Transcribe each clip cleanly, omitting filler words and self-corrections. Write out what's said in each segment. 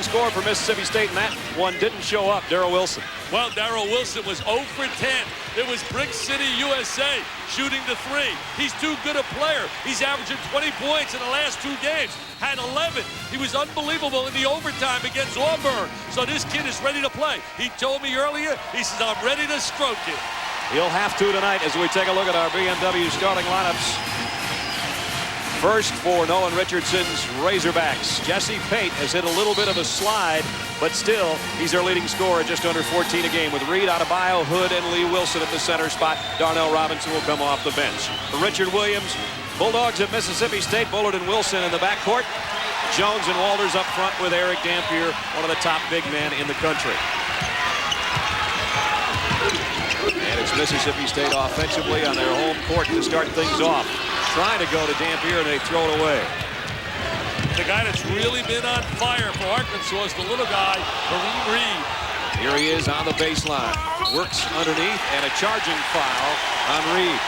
scorer for Mississippi State, and that one didn't show up, Darrell Wilson. Well, Darrell Wilson was 0 for 10. It was Brick City, USA, shooting the three. He's too good a player. He's averaging 20 points in the last 2 games. Had 11. He was unbelievable in the overtime against Auburn. So this kid is ready to play. He told me earlier, he says, I'm ready to stroke it. He'll have to tonight as we take a look at our BMW starting lineups. First for Nolan Richardson's Razorbacks. Jesse Pate has hit a little bit of a slide, but still, he's their leading scorer, just under 14 a game, with Reed, Adebayo, Hood, and Lee Wilson at the center spot. Darnell Robinson will come off the bench. For Richard Williams, Bulldogs of Mississippi State, Bullard and Wilson in the backcourt. Jones and Walters up front with Eric Dampier, one of the top big men in the country. And it's Mississippi State offensively on their home court to start things off. Trying to go to Dampier, and they throw it away. The guy that's really been on fire for Arkansas is the little guy, Kareem Reed. Here he is on the baseline. Works underneath, and a charging foul on Reed.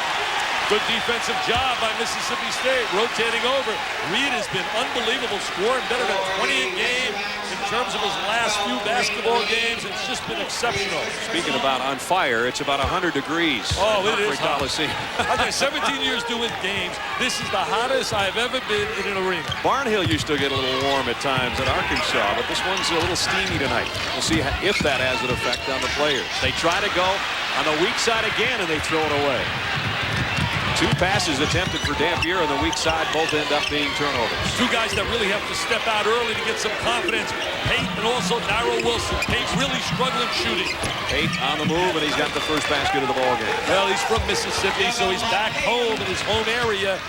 Good defensive job by Mississippi State, rotating over. Reed has been unbelievable, scoring better than 20 a game in terms of his last few basketball games. It's just been exceptional. Speaking about on fire, it's about 100 degrees. Oh, it is hot. Coliseum. I've got 17 years doing games. This is the hottest I've ever been in an arena. Barnhill used to get a little warm at times at Arkansas, but this one's a little steamy tonight. We'll see if that has an effect on the players. They try to go on the weak side again, and they throw it away. 2 passes attempted for Dampier on the weak side, both end up being turnovers. 2 guys that really have to step out early to get some confidence. Pate and also Darrell Wilson. Pate's really struggling shooting. Pate on the move, and he's got the first basket of the ball game. Well, he's from Mississippi, so he's back home in his home area.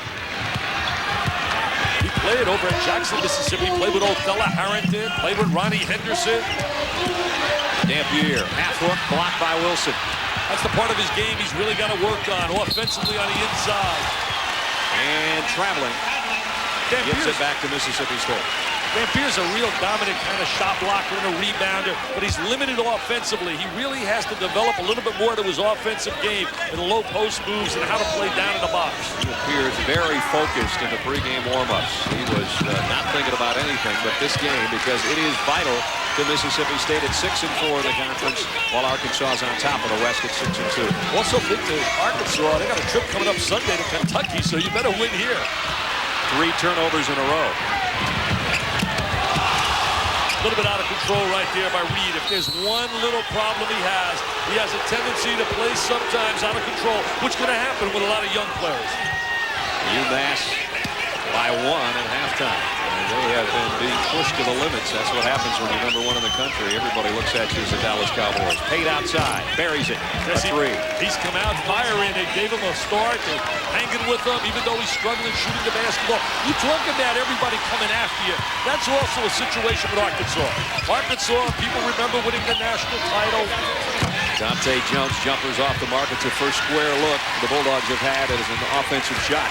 He played over at Jackson, Mississippi. Played with old fella Harrington. Played with Ronnie Henderson. Dampier, half hook, blocked by Wilson. That's the part of his game he's really got to work on, offensively on the inside. And traveling, gives it back to Mississippi State. Dampier's a real dominant kind of shot blocker and a rebounder, but he's limited offensively. He really has to develop a little bit more to his offensive game in low post moves and how to play down in the box. He appears very focused in the pregame warm-ups. He was not thinking about anything but this game, because it is vital to Mississippi State at 6-4 in the conference, while Arkansas is on top of the West at 6-2. Also big to Arkansas, they got a trip coming up Sunday to Kentucky, so you better win here. 3 turnovers in a row. A little bit out of control right there by Reed. If there's one little problem he has a tendency to play sometimes out of control, which is going to happen with a lot of young players. UMass by 1 at halftime. And they have been being pushed to the limits. That's what happens when you're #1 in the country. Everybody looks at you as the Dallas Cowboys. Pate outside, buries it. Yes, a 3. He's come out firing. They gave him a start. They're hanging with him, even though he's struggling shooting the basketball. You talk about everybody coming after you. That's also a situation with Arkansas. Arkansas, people remember winning the national title. Dante Jones jumpers off the mark. It's a first square look the Bulldogs have had as an offensive shot.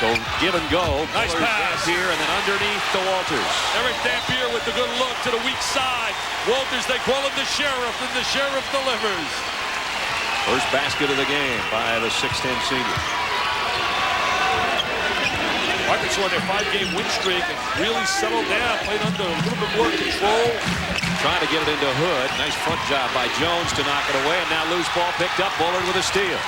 So give and go. Nice pass here, and then underneath to Walters. Eric Dampier with the good look to the weak side. Walters, they call him the sheriff, and the sheriff delivers. First basket of the game by the 6'10 senior. Arkansas on their 5-game win streak and really settled down, played under a little bit more control. Trying to get it into Hood. Nice front job by Jones to knock it away, and now loose ball picked up. Bullard with a steal.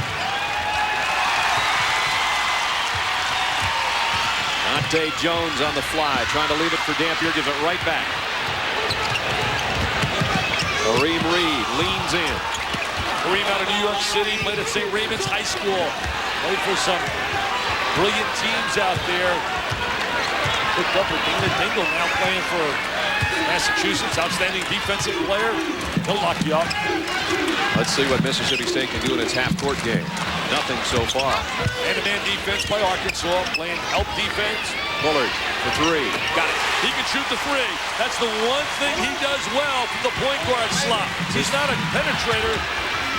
Dante Jones on the fly, trying to leave it for Dampier, gives it right back. Kareem Reed leans in. Kareem out of New York City, played at St. Raymond's High School. Played for some brilliant teams out there. Hooked up with Dana Dingle, now playing for Massachusetts. Outstanding defensive player. He'll lock you up. Let's see what Mississippi State can do in its half-court game. Nothing so far. Man-to-man defense by Arkansas, playing help defense. Bullard for 3. Got it. He can shoot the 3. That's the one thing he does well from the point guard slot. He's not a penetrator.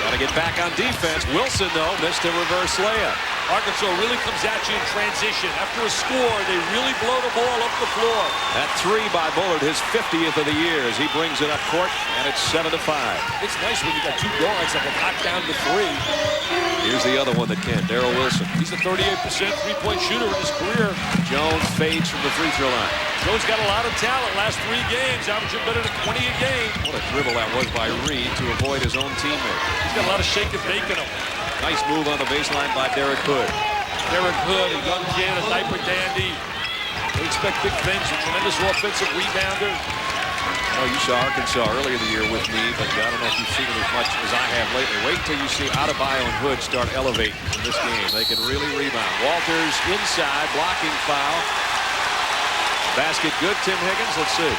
Got to get back on defense. Wilson, though, missed a reverse layup. Arkansas really comes at you in transition. After a score, they really blow the ball up the floor. That three by Bullard, his 50th of the year as he brings it up court, and it's 7-5. It's nice when you got two guards that can knock down the three. Here's the other one that can, Darrell Wilson. He's a 38% three-point shooter in his career. Jones fades from the free throw line. Jones got a lot of talent last 3 games, averaging better than 20 a game. What a dribble that was by Reed to avoid his own teammate. He's got a lot of shake and bake in him. Nice move on the baseline by Derek Hood. Derek Hood, a young kid, a diaper dandy. They expect big things, a tremendous offensive rebounder. Oh, you saw Arkansas earlier in the year with me, but I don't know if you've seen it as much as I have lately. Wait until you see Adebayo and Hood start elevating in this game. They can really rebound. Walters inside, blocking foul. Basket good, Tim Higgins. Let's see.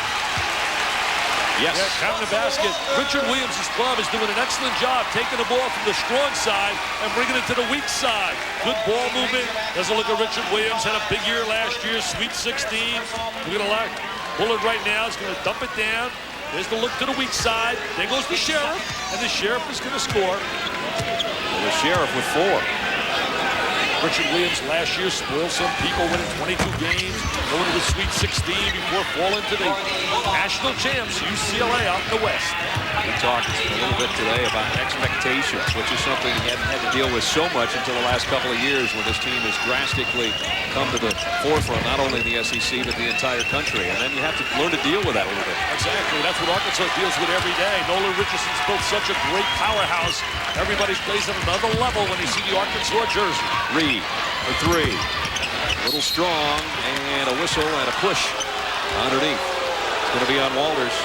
Yes. Yeah, counting the basket. Richard Williams' club is doing an excellent job taking the ball from the strong side and bringing it to the weak side. Good ball movement. Doesn't look at Richard Williams. Had a big year last year, Sweet 16. We're going to like Bullard right now is going to dump it down. There's the look to the weak side. There goes the Sheriff, and the Sheriff is going to score. Well, the Sheriff with 4. Richard Williams last year spoiled some people, winning 22 games, going to the Sweet 16 before falling to the national champs, UCLA out in the West. We talked a little bit today about expectations, which is something he hadn't had to deal with so much until the last couple of years when this team has drastically come to the forefront, not only in the SEC, but the entire country. And then you have to learn to deal with that a little bit. Exactly. That's what Arkansas deals with every day. Nolan Richardson's built such a great powerhouse. Everybody plays at another level when they see the Arkansas jersey. Reed for 3. A little strong, and a whistle and a push underneath. It's going to be on Walters.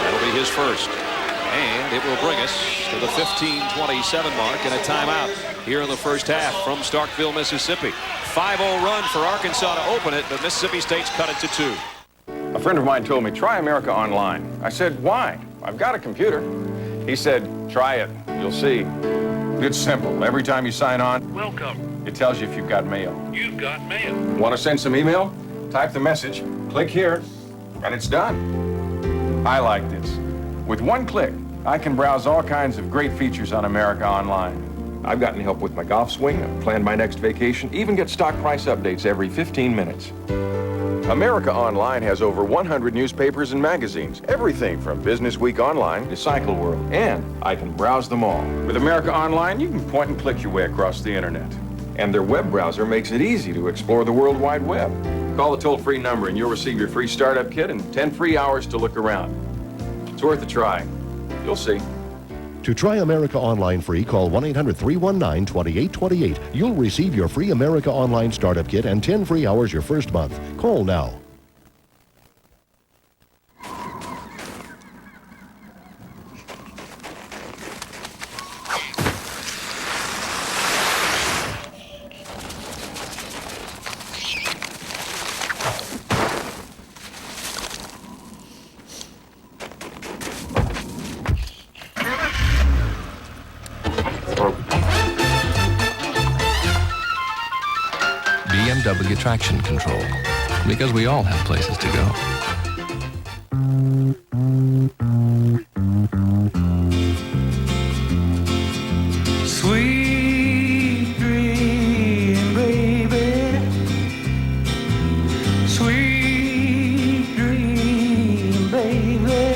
That'll be his first. And it will bring us to the 15:27 mark and a timeout here in the first half from Starkville, Mississippi. 5-0 run for Arkansas to open it, but Mississippi State's cut it to 2. A friend of mine told me, try America Online. I said, why? I've got a computer. He said, try it. You'll see. It's simple. Every time you sign on, Welcome. it tells you if you've got mail. You've got mail. Want to send some email? Type the message, click here, and it's done. I like this. With one click, I can browse all kinds of great features on America Online. I've gotten help with my golf swing, planned my next vacation, even get stock price updates every 15 minutes. America Online has over 100 newspapers and magazines, everything from Business Week Online to Cycle World, and I can browse them all. With America Online, you can point and click your way across the internet. And their web browser makes it easy to explore the World Wide Web. Call the toll-free number and you'll receive your free startup kit and 10 free hours to look around. It's worth a try. You'll see. To try America Online free, call 1-800-319-2828. You'll receive your free America Online startup kit and 10 free hours your first month. Call now. BMW traction control, because we all have places to go. Sweet dream, baby. Sweet dream, baby.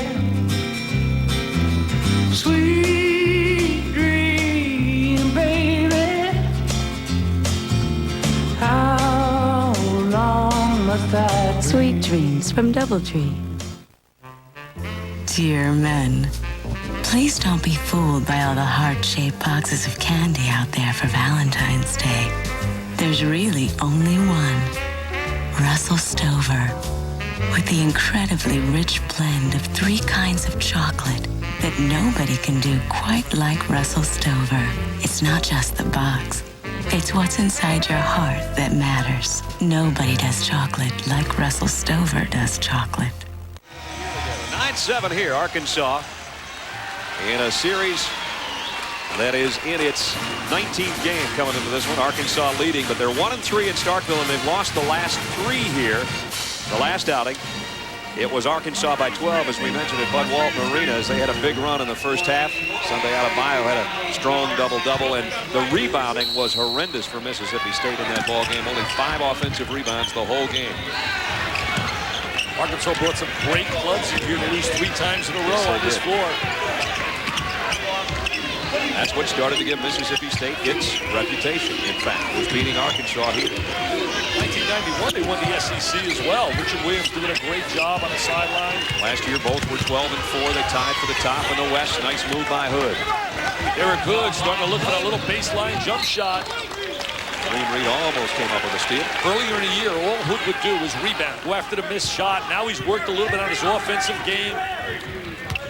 Sweet dream, baby. How long must I Sweet dreams from Doubletree. Dear men, please don't be fooled by all the heart-shaped boxes of candy out there for Valentine's Day. There's really only one, Russell Stover, with the incredibly rich blend of 3 kinds of chocolate that nobody can do quite like Russell Stover. It's not just the box. It's what's inside your heart that matters. Nobody does chocolate like Russell Stover does chocolate. 9-7 here, Arkansas, in a series that is in its 19th game coming into this one. Arkansas leading, but they're 1-3 at Starkville, and they've lost the last 3 here. The last outing, It was Arkansas by 12, as we mentioned, at Bud Walton Arena, as they had a big run in the first half. Sunday Adebayo had a strong double-double, and the rebounding was horrendous for Mississippi State in that ball game. Only 5 offensive rebounds the whole game. Arkansas brought some great clubs in here to lose 3 times in a row on this floor. That's what started to give Mississippi State its reputation. In fact, was beating Arkansas here. 1991, they won the SEC as well. Richard Williams doing a great job on the sideline. Last year, both were 12-4. They tied for the top in the West. Nice move by Hood. Eric Hood starting to look for that little baseline jump shot. Green Reed almost came up with a steal. Earlier in the year, all Hood would do was rebound, go after the missed shot. Now he's worked a little bit on his offensive game.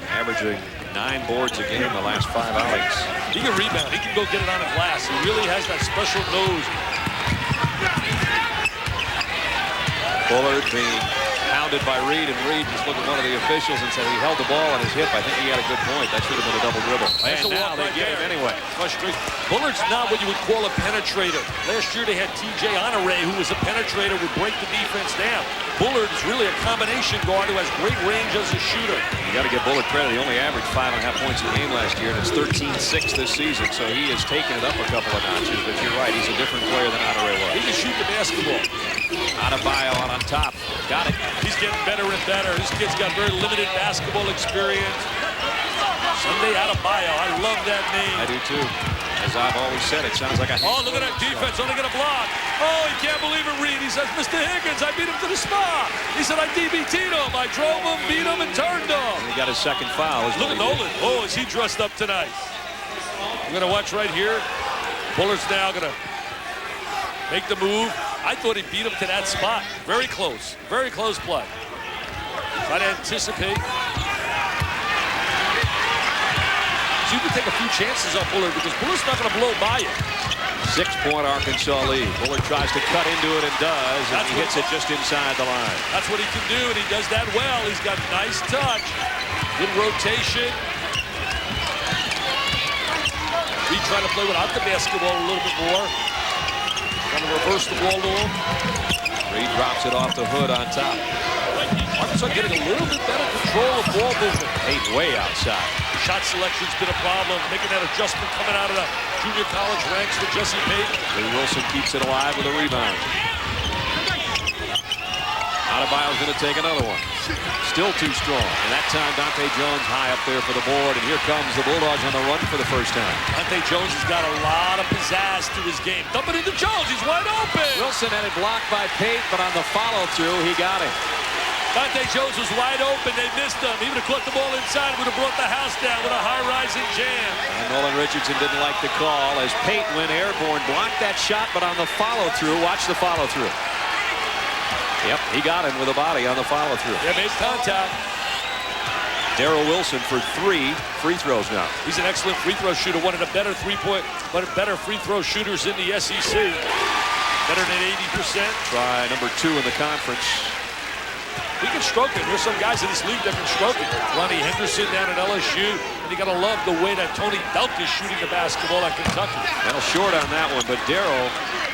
Averaging 9 boards a game the last 5 outings. He can rebound. He can go get it on the glass. He really has that special nose. Bullard being pounded by Reed, and Reed just looked at one of the officials and said he held the ball on his hip. I think he had a good point. That should have been a double dribble. And now they get him anyway. Bullard's not what you would call a penetrator. Last year they had T.J. Honore, who was a penetrator, would break the defense down. Bullard is really a combination guard who has great range as a shooter. You got to give Bullard credit. He only averaged 5.5 points a game last year, and it's 13-6 this season. So he has taken it up a couple of notches. But you're right, he's a different player than Honore was. He can shoot the basketball. Adebayo on top. Got it. He's getting better and better. This kid's got very limited basketball experience. Sunday Adebayo. I love that name. I do too. As I've always said, it sounds like a... Oh, look at that defense. Only going to block. Oh, he can't believe it, Reed. He says, Mr. Higgins, I beat him to the spot. He said, I DBT'd him. I drove him, beat him, and turned him. And he got his second foul. Look at Nolan. Oh, is he dressed up tonight? We're going to watch right here. Bullard's now going to make the move. I thought he beat him to that spot. Very close. Very close play. Try to anticipate. So you can take a few chances on Bullard because Bullard's not going to blow by you. 6-point Arkansas lead. Bullard tries to cut into it and does, and he hits it just inside the line. That's what he can do, and he does that well. He's got nice touch. Good rotation. We try to play without the basketball a little bit more. Trying to reverse the ball to him. Reed drops it off the Hood on top. Arkansas getting a little bit better control of ball movement. Eight way outside. Shot selection's been a problem. Making that adjustment coming out of the junior college ranks for Jesse Pate. Lee Wilson keeps it alive with a rebound. Adebayo's going to take another one. Still too strong. And that time, Dante Jones high up there for the board. And here comes the Bulldogs on the run for the first time. Dante Jones has got a lot of pizzazz to his game. Dump it into Jones. He's wide open. Wilson had it blocked by Pate, but on the follow-through, he got it. Dante Jones was wide open. They missed him. He would have caught the ball inside. Would have brought the house down with a high-rising jam. And Nolan Richardson didn't like the call as Pate went airborne. Blocked that shot, but on the follow-through, watch the follow-through. Yep, he got him with a body on the follow-through. They made contact. Darrell Wilson for 3 free throws now. He's an excellent free throw shooter. One of the better better free throw shooters in the SEC. Better than 80%. Try number 2 in the conference. He can stroke it. There's some guys in this league that can stroke it. Ronnie Henderson down at LSU. And you got to love the way that Tony Delk is shooting the basketball at Kentucky. Well, short on that one, but Darrell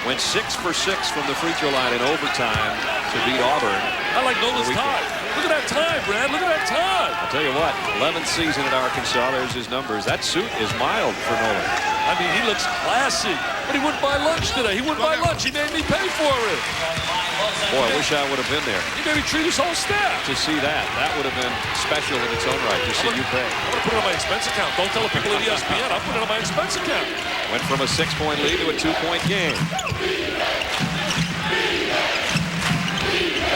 went 6 for 6 from the free throw line in overtime to beat Auburn. I like Nolan's time. Look at that time, Brad. Look at that time. I'll tell you what, 11th season at Arkansas, there's his numbers. That suit is mild for Nolan. I mean, he looks classy. But he wouldn't buy lunch today. He wouldn't buy lunch. He made me pay for it. Boy, I wish I would have been there. He made me treat his whole staff. To see that would have been special in its own right, to see you pay. I'm going to put it on my expense account. Don't tell the people at ESPN. I'll put it on my expense account. Went from a 6-point lead to a 2-point game.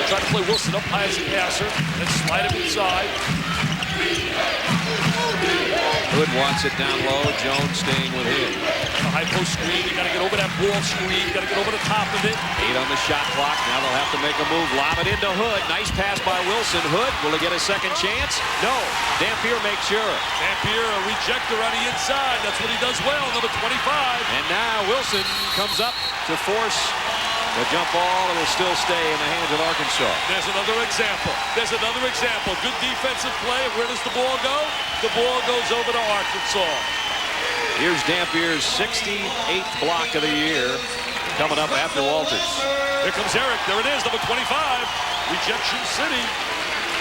Trying to play Wilson up high as a passer, then slide him inside. Hood wants it down low. Jones staying with him. A high post screen. You got to get over that ball screen. You got to get over the top of it. 8 on the shot clock. Now they'll have to make a move. Lob it into Hood. Nice pass by Wilson. Hood, will he get a second chance? No. Dampier makes sure. Dampier, a rejector on the inside. That's what he does well, number 25. And now Wilson comes up to force the jump ball, and will still stay in the hands of Arkansas. There's another example. There's another example. Good defensive play. Where does the ball go? The ball goes over to Arkansas. Here's Dampier's 68th block of the year coming up after Walters. Here comes Eric. There it is, number 25. Rejection City.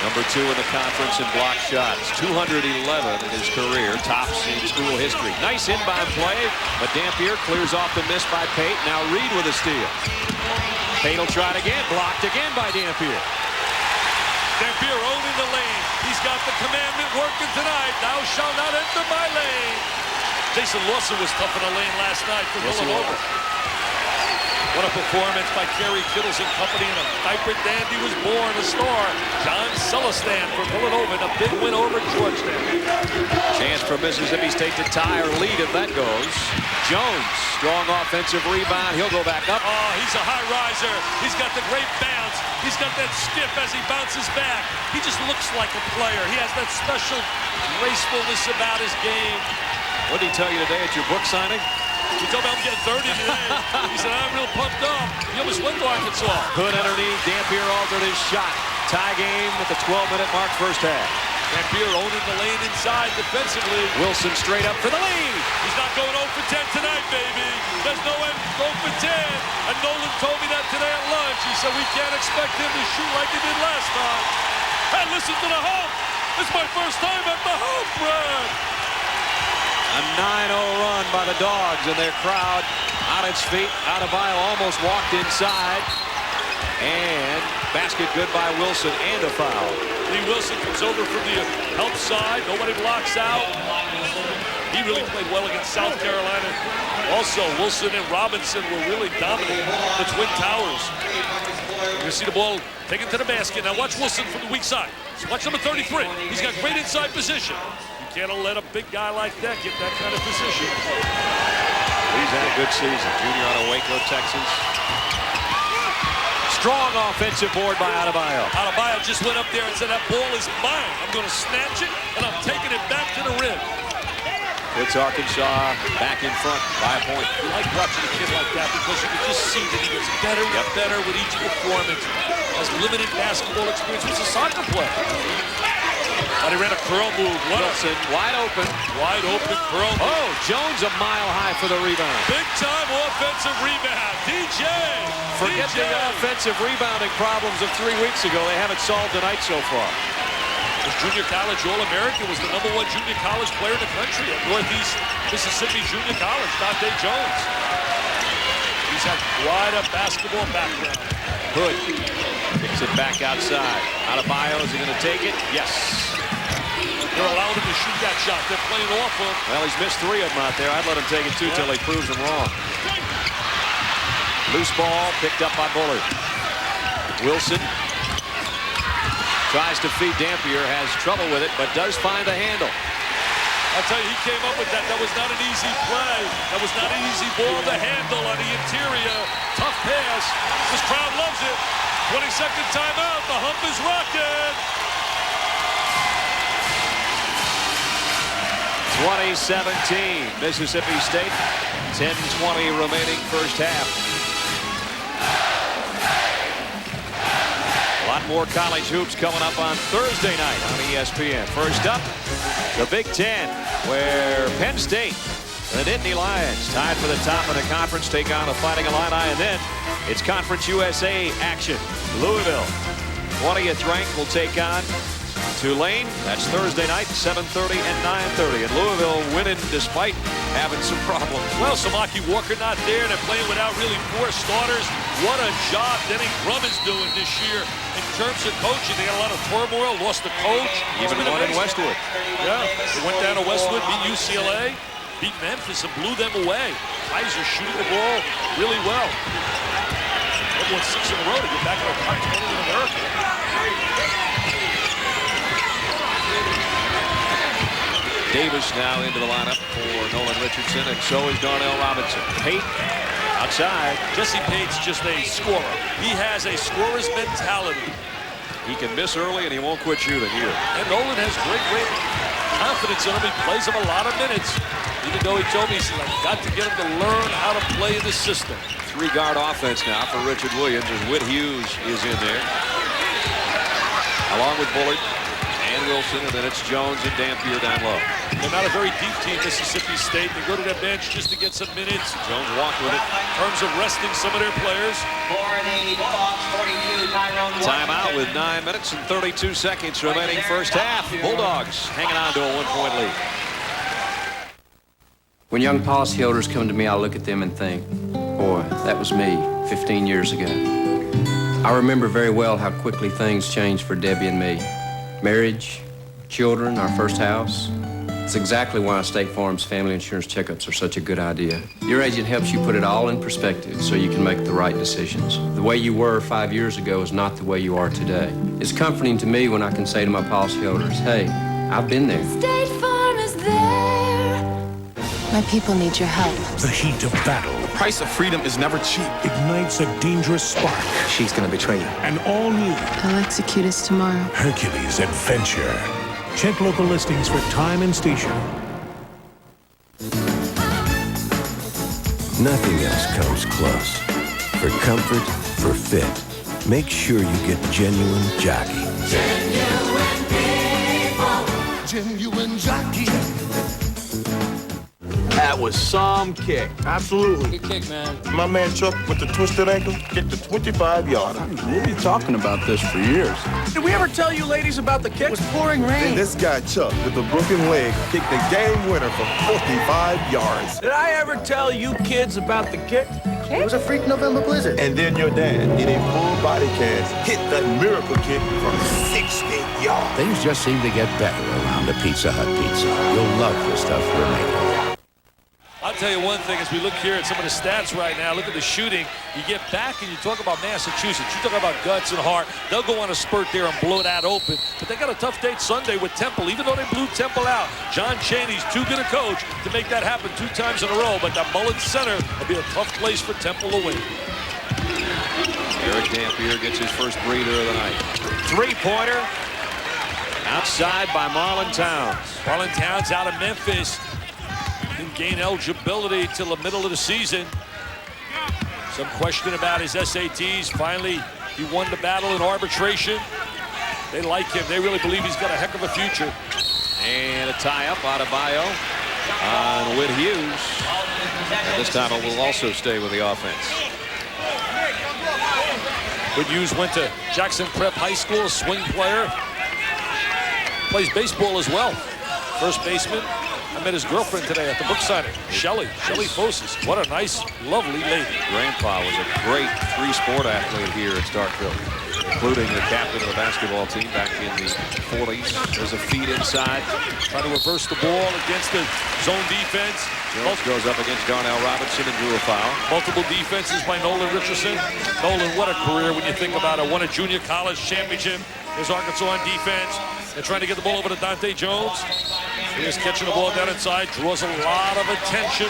Number 2 in the conference in block shots. 211 in his career. Tops in school history. Nice inbound play, but Dampier clears off the miss by Pate. Now Reed with a steal. Pate will try it again. Blocked again by Dampier. Dampier owning the lane. He's got the commandment working tonight. Thou shalt not enter my lane. Jason Lawson was tough in the lane last night for Villanova. What a performance by Kerry Kittles and company, and a diaper dandy was born, a star. John Celistan for Villanova in a big win over Georgetown. Chance for Mississippi State to tie or lead if that goes. Jones, strong offensive rebound. He'll go back up. Oh, he's a high riser. He's got the great bounce. He's got that stiff as he bounces back. He just looks like a player. He has that special gracefulness about his game. What did he tell you today at your book signing? He told me I'm getting 30 today. He said, I'm real pumped up. He almost went to Arkansas. Hood underneath. Dampier altered his shot. Tie game at the 12-minute mark, first half. Dampier owning the lane inside defensively. Wilson straight up for the lead. He's not going 0 for 10 tonight, baby. There's no 0 for 10. And Nolan told me that today at lunch. He said, we can't expect him to shoot like he did last time. Hey, listen to the hump. It's my first time at the hump, Brad. A 9-0 run by the Dogs and their crowd on its feet. Adebayo almost walked inside. And basket good by Wilson and a foul. Lee Wilson comes over from the help side. Nobody blocks out. He really played well against South Carolina. Also, Wilson and Robinson were really dominant the Twin Towers. You see the ball taken to the basket. Now watch Wilson from the weak side. Watch number 33. He's got great inside position. Can't let a big guy like that get that kind of position. He's had a good season. Junior out of Waco, Texas. Strong offensive board by Adebayo. Adebayo just went up there and said, that ball is mine. I'm going to snatch it, and I'm taking it back to the rim. It's Arkansas back in front by a point. You like watching a kid like that because you can just see that he gets better and better with each performance. Has limited basketball experience. He's a soccer player. But he ran a curl move. Wilson wide open. Wide open curl move. Oh, Jones a mile high for the rebound. Big time offensive rebound. DJ. Forget the offensive rebounding problems of 3 weeks ago. They haven't solved tonight so far. Was junior college All-American, was the #1 junior college player in the country at Northeast Mississippi Junior College, Dante Jones. He's had quite a basketball background. Hood kicks it back outside. Adebayo, is he going to take it? Yes. They're allowing him to shoot that shot. They're playing off him. Well, he's missed 3 of them out there. I'd let him take it too till he proves them wrong. Loose ball picked up by Bullard. Wilson tries to feed Dampier, has trouble with it, but does find the handle. I'll tell you, he came up with that. That was not an easy play. That was not an easy ball to handle on the interior. Tough pass. This crowd loves it. 22nd timeout. The hump is rocking. 2017, Mississippi State. 10:20 remaining first half. A lot more college hoops coming up on Thursday night on ESPN. First up, the Big Ten, where Penn State, the Nittany Lions, tied for the top of the conference, take on the Fighting Illini, and then it's Conference USA action. Louisville, 20th ranked, will take on Tulane. That's Thursday night, 7:30 and 9:30. And Louisville winning despite having some problems. Well, Samaki Walker not there. They're playing without really 4 starters. What a job Denny Grumman's doing this year in terms of coaching. They got a lot of turmoil, lost the coach. Even one in Westwood. Yeah, they went down to Westwood, beat UCLA, beat Memphis, and blew them away. Kaiser shooting the ball really well. They've won 6 in a row to get back in the top 20 in America. Davis now into the lineup for Nolan Richardson, and so is Darnell Robinson. Pate outside. Jesse Pate's just a scorer. He has a scorer's mentality. He can miss early, and he won't quit shooting either. And Nolan has great confidence in him. He plays him a lot of minutes. Even though he told me, he said, I've got to get him to learn how to play in this system. 3-guard offense now for Richard Williams, as Whit Hughes is in there, along with Bullard and Wilson, and then it's Jones and Dampier down low. They're not a very deep team, Mississippi State. They go to their bench just to get some minutes. Jones walked with it. In terms of resting some of their players. Timeout with with 9 minutes and 32 seconds remaining first half. Bulldogs hanging on to a 1-point lead. When young policyholders come to me, I look at them and think, boy, that was me 15 years ago. I remember very well how quickly things changed for Debbie and me. Marriage, children, our first house. It's exactly why State Farm's family insurance checkups are such a good idea. Your agent helps you put it all in perspective so you can make the right decisions. The way you were 5 years ago is not the way you are today. It's comforting to me when I can say to my policyholders, hey, I've been there. State Farm is there. My people need your help. The heat of battle. The price of freedom is never cheap. Ignites a dangerous spark. She's gonna betray you. An all-new I'll execute us tomorrow. Hercules adventure. Check local listings for time and station. Nothing else comes close. For comfort, for fit, make sure you get genuine jockey. Genuine people. Genuine jockey. That was some kick. Absolutely. Good kick, man. My man Chuck with the twisted ankle hit the 25-yarder. We'll be talking about this for years. Did we ever tell you ladies about the kick? It was pouring rain. And this guy Chuck with the broken leg kicked the game winner for 45 yards. Did I ever tell you kids about the kick? It was a freak November blizzard. And then your dad did a full body cast, hit that miracle kick from 60 yards. Things just seem to get better around the Pizza Hut Pizza. You'll love the stuff we're making. I'll tell you one thing, as we look here at some of the stats right now, look at the shooting. You get back and you talk about Massachusetts. You talk about guts and heart. They'll go on a spurt there and blow that open. But they got a tough date Sunday with Temple, even though they blew Temple out. John Chaney's too good a coach to make that happen 2 times in a row. But that Mullins Center will be a tough place for Temple to win. Eric Dampier gets his first breather of the night. Three-pointer outside by Marlon Towns. Marlon Towns out of Memphis. Didn't gain eligibility till the middle of the season. Some question about his SATs. Finally, he won the battle in arbitration. They like him. They really believe he's got a heck of a future. And a tie-up out of Bio on Whit Hughes. And this time it will also stay with the offense. Whit Hughes went to Jackson Prep High School, a swing player. Plays baseball as well. First baseman. I met his girlfriend today at the book signing, Shelly Fosis. What a nice, lovely lady. Grandpa was a great three-sport athlete here at Starkville, including the captain of the basketball team back in the 40s. There's a feed inside. Trying to reverse the ball against the zone defense. Jones goes up against Darnell Robinson and drew a foul. Multiple defenses by Nolan Richardson. Nolan, what a career when you think about it. Won a junior college championship. There's Arkansas on defense. They're trying to get the ball over to Dante Jones. He's catching the ball down inside, draws a lot of attention.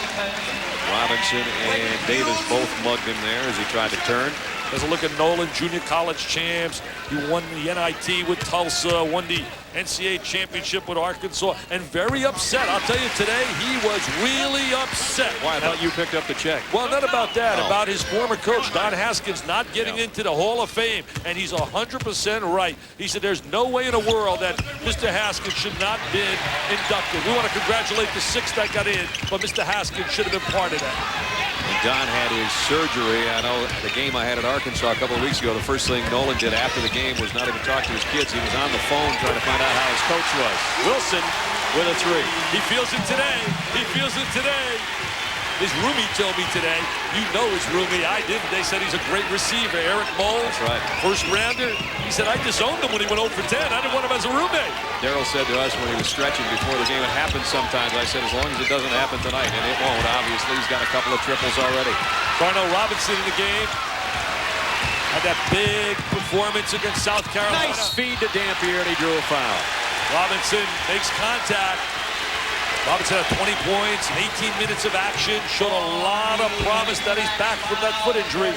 Robinson and Davis both mugged him there as he tried to turn. There's a look at Nolan, junior college champs. He won the NIT with Tulsa, won the NCAA championship with Arkansas, and very upset. I'll tell you today, he was really upset. Why? I thought you picked up the check. Well, not about that, about his former coach, Don Haskins, not getting into the Hall of Fame, and he's 100% right. He said there's no way in the world that Mr. Haskins should not have been inducted. We want to congratulate the 6 that got in, but Mr. Haskins should have been part of that. And Don had his surgery. I know the game I had at Arkansas a couple of weeks ago, the first thing Nolan did after the game was not even talk to his kids. He was on the phone trying to find out how his coach was. Wilson with a 3. He feels it today. He feels it today. His roomie told me today, you know his roomie, I didn't. They said he's a great receiver. Eric Moles, that's right. First rounder. He said, I disowned him when he went 0 for 10. I didn't want him as a roommate. Darryl said to us when he was stretching before the game, it happens sometimes. I said, as long as it doesn't happen tonight, and it won't, obviously. He's got a couple of triples already. Darnell Robinson in the game. Had that big performance against South Carolina. Nice feed to Dampier, and he drew a foul. Robinson makes contact. Robinson had 20 points, 18 minutes of action, showed a lot of promise that he's back from that foot injury.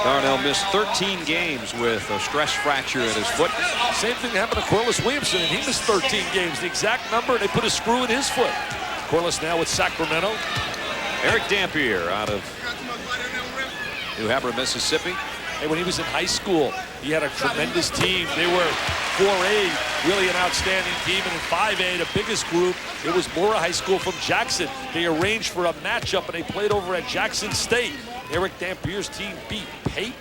Darnell missed 13 games with a stress fracture in his foot. Same thing happened to Corliss Williamson, and he missed 13 games. The exact number, they put a screw in his foot. Corliss now with Sacramento. Eric Dampier out of New Haven, Mississippi. Hey, when he was in high school, he had a tremendous team. They were 4A, really an outstanding team. And in 5A, the biggest group, it was Mora High School from Jackson. They arranged for a matchup, and they played over at Jackson State. Eric Dampier's team beat Pate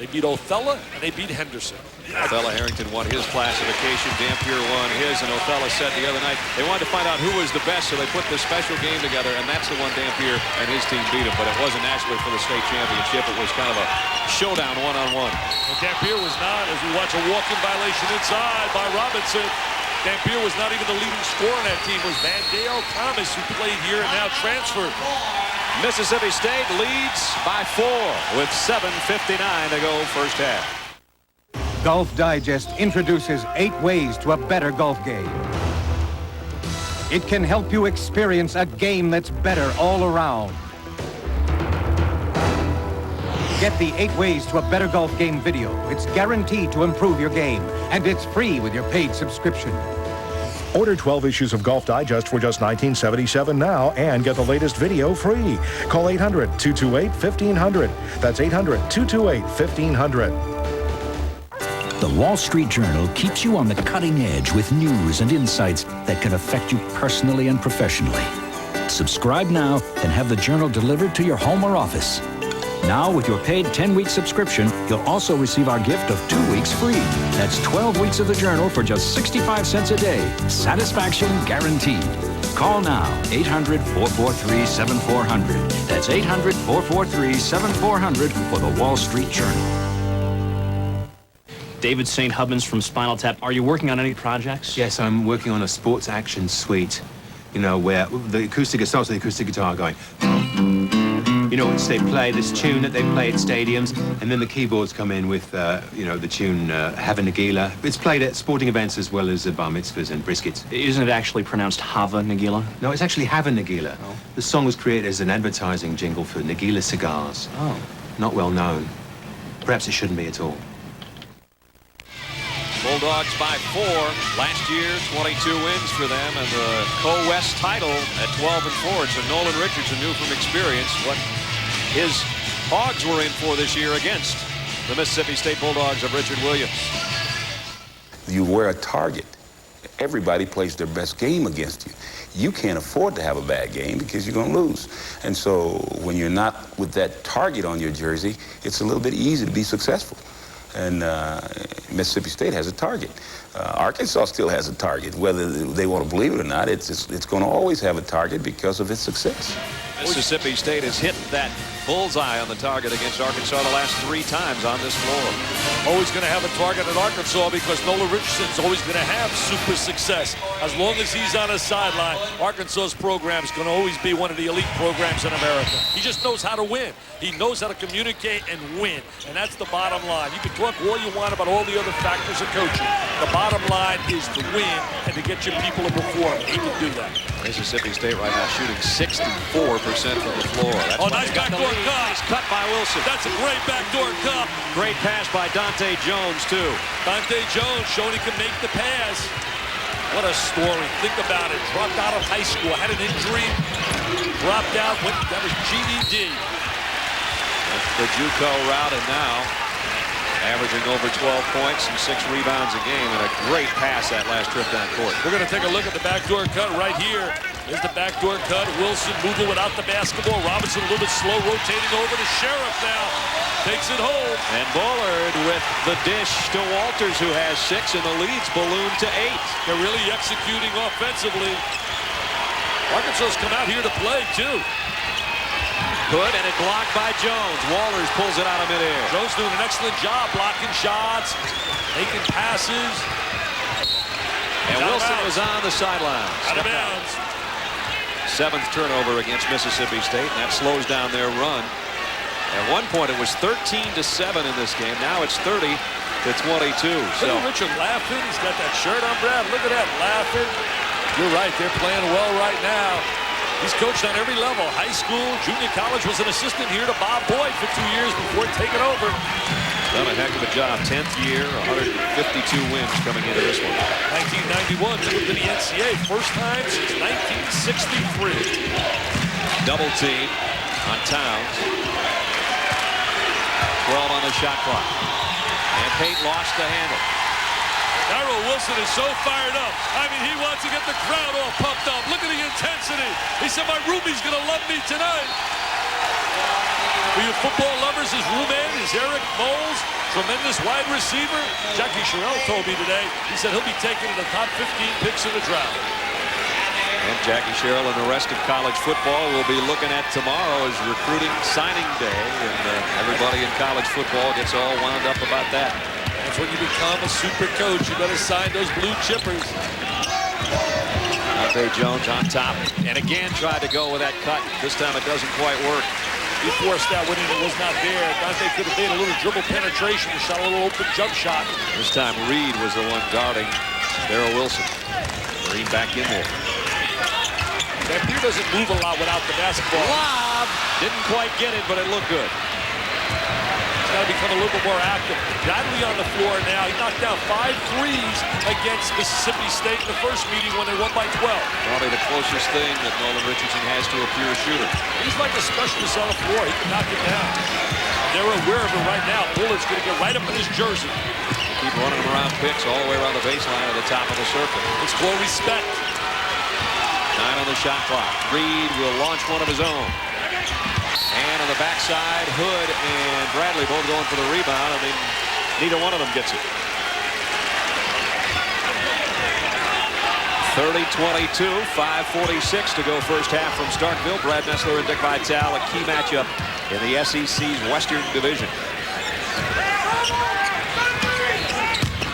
They beat Othello, and they beat Henderson. Othello Harrington won his classification. Dampier won his, and Othello said the other night they wanted to find out who was the best, so they put this special game together, and that's the one Dampier and his team beat him. But it wasn't actually for the state championship. It was kind of a showdown one-on-one. Well, Dampier was not, as we watch a walk-in violation inside by Robinson. Dampier was not even the leading scorer on that team. It was Van Dale Thomas, who played here and now transferred. Mississippi State leads by 4 with 7:59 to go first half. Golf Digest introduces 8 ways to a better golf game. It can help you experience a game that's better all around. Get the 8 ways to a better golf game video. It's guaranteed to improve your game, and it's free with your paid subscription. Order 12 issues of Golf Digest for just $19.77 now and get the latest video free. Call 800-228-1500. That's 800-228-1500. The Wall Street Journal keeps you on the cutting edge with news and insights that can affect you personally and professionally. Subscribe now and have the Journal delivered to your home or office. Now, with your paid 10-week subscription, you'll also receive our gift of 2 weeks free. That's 12 weeks of the Journal for just 65 cents a day. Satisfaction guaranteed. Call now, 800-443-7400. That's 800-443-7400 for the Wall Street Journal. David St. Hubbins from Spinal Tap. Are you working on any projects? Yes, I'm working on a sports action suite, you know, where the acoustic guitar, starts with the acoustic guitar going. You know, they play this tune that they play at stadiums, and then the keyboards come in with, you know, the tune Hava Nagila. It's played at sporting events as well as bar mitzvahs and briskets. Isn't it actually pronounced Hava Nagila? No, it's actually Hava Nagila. Oh. The song was created as an advertising jingle for Nagila cigars. Oh. Not well known. Perhaps it shouldn't be at all. Bulldogs by 4. Last year, 22 wins for them, and the Co-West title at 12-4. So Nolan Richardson knew from experience what his Hogs were in for this year against the Mississippi State Bulldogs of Richard Williams. You wear a target. Everybody plays their best game against you. You can't afford to have a bad game because you're going to lose. And so when you're not with that target on your jersey, it's a little bit easy to be successful. And Mississippi State has a target. Arkansas still has a target. Whether they want to believe it or not, it's going to always have a target because of its success. Mississippi State has hit that bullseye on the target against Arkansas the last 3 times on this floor. Always going to have a target at Arkansas because Nolan Richardson's always going to have super success. As long as he's on a sideline, Arkansas's program is going to always be one of the elite programs in America. He just knows how to win. He knows how to communicate and win, and that's the bottom line. You can talk all you want about all the other factors of coaching. The bottom line is to win and to get your people to perform. He can do that. Mississippi State right now shooting 64% from the floor. That's nice backdoor cut. Nice cut by Wilson. That's a great backdoor cut. Great pass by Dante Jones, too. Dante Jones showing he can make the pass. What a story. Think about it. Dropped out of high school, had an injury, dropped out. That was GED. That's the JUCO route, and now averaging over 12 points and 6 rebounds a game, and a great pass that last trip down court. We're going to take a look at the backdoor cut right here. There's the backdoor cut. Wilson moving without the basketball. Robinson a little bit slow, rotating over to Sheriff now. Takes it home. And Bullard with the dish to Walters, who has 6, and the lead's ballooned to 8. They're really executing offensively. Arkansas's come out here to play, too. Good, and it blocked by Jones. Walters pulls it out of midair. Jones doing an excellent job blocking shots, making passes. And Wilson was on the sideline. Out of bounds. 7th turnover against Mississippi State, and that slows down their run. At one point, it was 13-7 in this game. Now it's 30-22. Look at Richard laughing. He's got that shirt on, Brad. Look at that, laughing. You're right. They're playing well right now. He's coached on every level. High school, junior college, was an assistant here to Bob Boyd for 2 years before taking over. Done a heck of a job. 10th year, 152 wins coming into this one. 1991, they moved to the NCAA. First time since 1963. Double team on Towns. 12 on the shot clock. And Pate lost the handle. Darrell Wilson is so fired up. I mean, he wants to get the crowd all pumped up. Look at the intensity. He said, my roomie's going to love me tonight. For you football lovers, his roommate is Eric Moles, tremendous wide receiver. Jackie Sherrill told me today, he said he'll be taken in the top 15 picks in the draft. And Jackie Sherrill and the rest of college football will be looking at tomorrow as recruiting signing day, and everybody in college football gets all wound up about that. That's when you become a super coach. You better sign those blue chippers. Dante Jones on top, and again tried to go with that cut. This time it doesn't quite work. He forced that when it was not there. Dante could have made a little dribble penetration and shot a little open jump shot. This time Reed was the one guarding Darrell Wilson. Reed back in there. Dampier doesn't move a lot without the basketball. Lob! Didn't quite get it, but it looked good. He's got to become a little bit more active. Bradley on the floor now. He knocked down 5 threes against Mississippi State in the first meeting when they won by 12. Probably the closest thing that Nolan Richardson has to a pure shooter. He's like a specialist on the floor. He can knock it down. They're aware of it right now. Bullard's going to get right up in his jersey. Keep running him around picks all the way around the baseline at the top of the circle. It's for respect. 9 on the shot clock. Reed will launch one of his own. And on the backside, Hood and Bradley both going for the rebound, and then neither one of them gets it. 30-22, 5:46 to go first half from Starkville. Brad Nessler and Dick Vitale, a key matchup in the SEC's Western Division.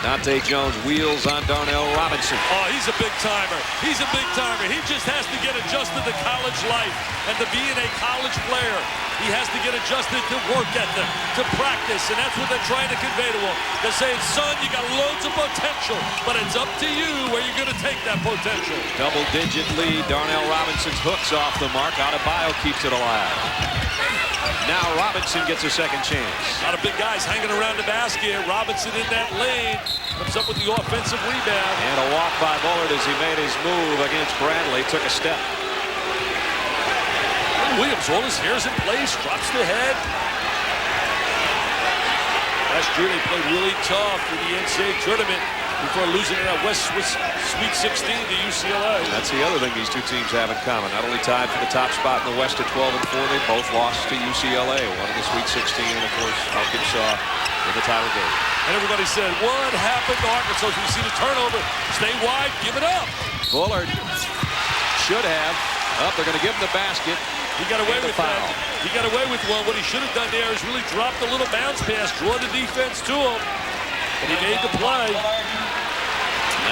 Dante Jones wheels on Darnell Robinson. Oh, he's a big timer. He's a big timer. He just has to get adjusted to college life and to being a college player. He has to get adjusted to work ethic, to practice, and that's what they're trying to convey to him. They're saying, son, you got loads of potential, but it's up to you where you're going to take that potential. Double-digit lead. Darnell Robinson's hook's off the mark. Adebayo keeps it alive. Now Robinson gets a second chance. A lot of big guys hanging around the basket. Robinson in that lane. Comes up with the offensive rebound. And a walk by Bullard as he made his move against Bradley. Took a step. Williams, all his hair's in place. Drops the head. Last year they played really tough in the NCAA tournament before losing in that West Sweet 16 to UCLA. That's the other thing these two teams have in common. Not only tied for the top spot in the West at 12-4, they both lost to UCLA. One in the Sweet 16, and of course Arkansas in the title game. And everybody said, what happened to Arkansas? We see the turnover. Stay wide, give it up. Bullard should have. Up, they're going to give him the basket. He got away with that. He got away with one. What he should have done there is really drop the little bounce pass, draw the defense to him. And he made the play.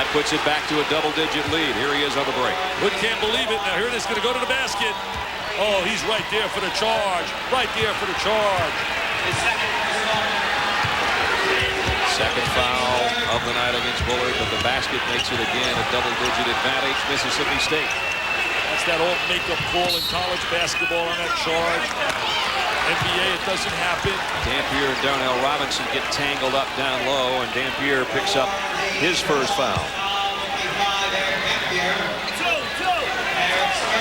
That puts it back to a double-digit lead. Here he is on the break. Hood can't believe it. Now here it is, going to go to the basket. Oh, he's right there for the charge. Right there for the charge. Second foul of the night against Bullard, but the basket makes it again a double-digit advantage, Mississippi State. That's that old makeup call in college basketball on that charge. NBA, it doesn't happen. Dampier and Darnell Robinson get tangled up down low, and Dampier picks up his first foul.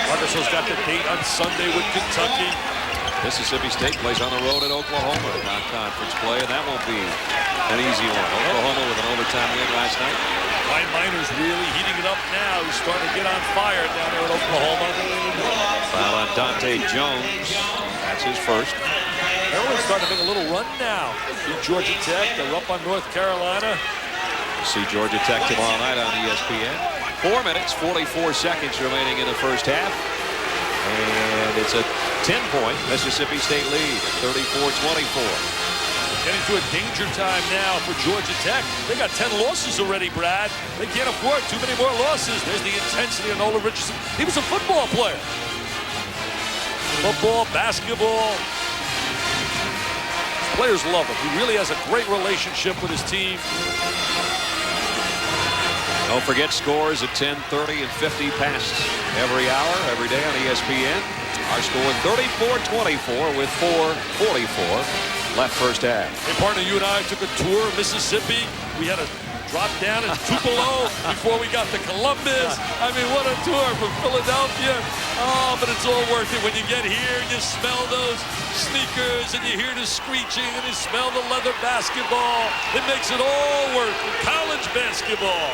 Arkansas's got the date on Sunday with Kentucky. Mississippi State plays on the road at Oklahoma in non-conference play, and that won't be an easy one. Oklahoma with an overtime win last night. Ryan Miner's really heating it up now. He's starting to get on fire down there at Oklahoma. Foul on Dante Jones. That's his first. Maryland's starting to make a little run now. Beat Georgia Tech. They're up on North Carolina. See Georgia Tech tomorrow night on ESPN. 4 minutes, 44 seconds remaining in the first half. And it's a 10-point Mississippi State lead, 34-24. Getting to a danger time now for Georgia Tech. They got 10 losses already, Brad. They can't afford too many more losses. There's the intensity of Nolan Richardson. He was a football player. Football, basketball. Players love him. He really has a great relationship with his team. Don't forget scores at 10, 30, and 50 passes every hour, every day on ESPN. Our score 34-24 with 4:44 left first half. Hey, partner, you and I took a tour of Mississippi. We had a drop down in Tupelo before we got to Columbus. I mean, what a tour from Philadelphia. Oh, but it's all worth it when you get here and you smell those sneakers and you hear the screeching and you smell the leather basketball. It makes it all worth it. College basketball.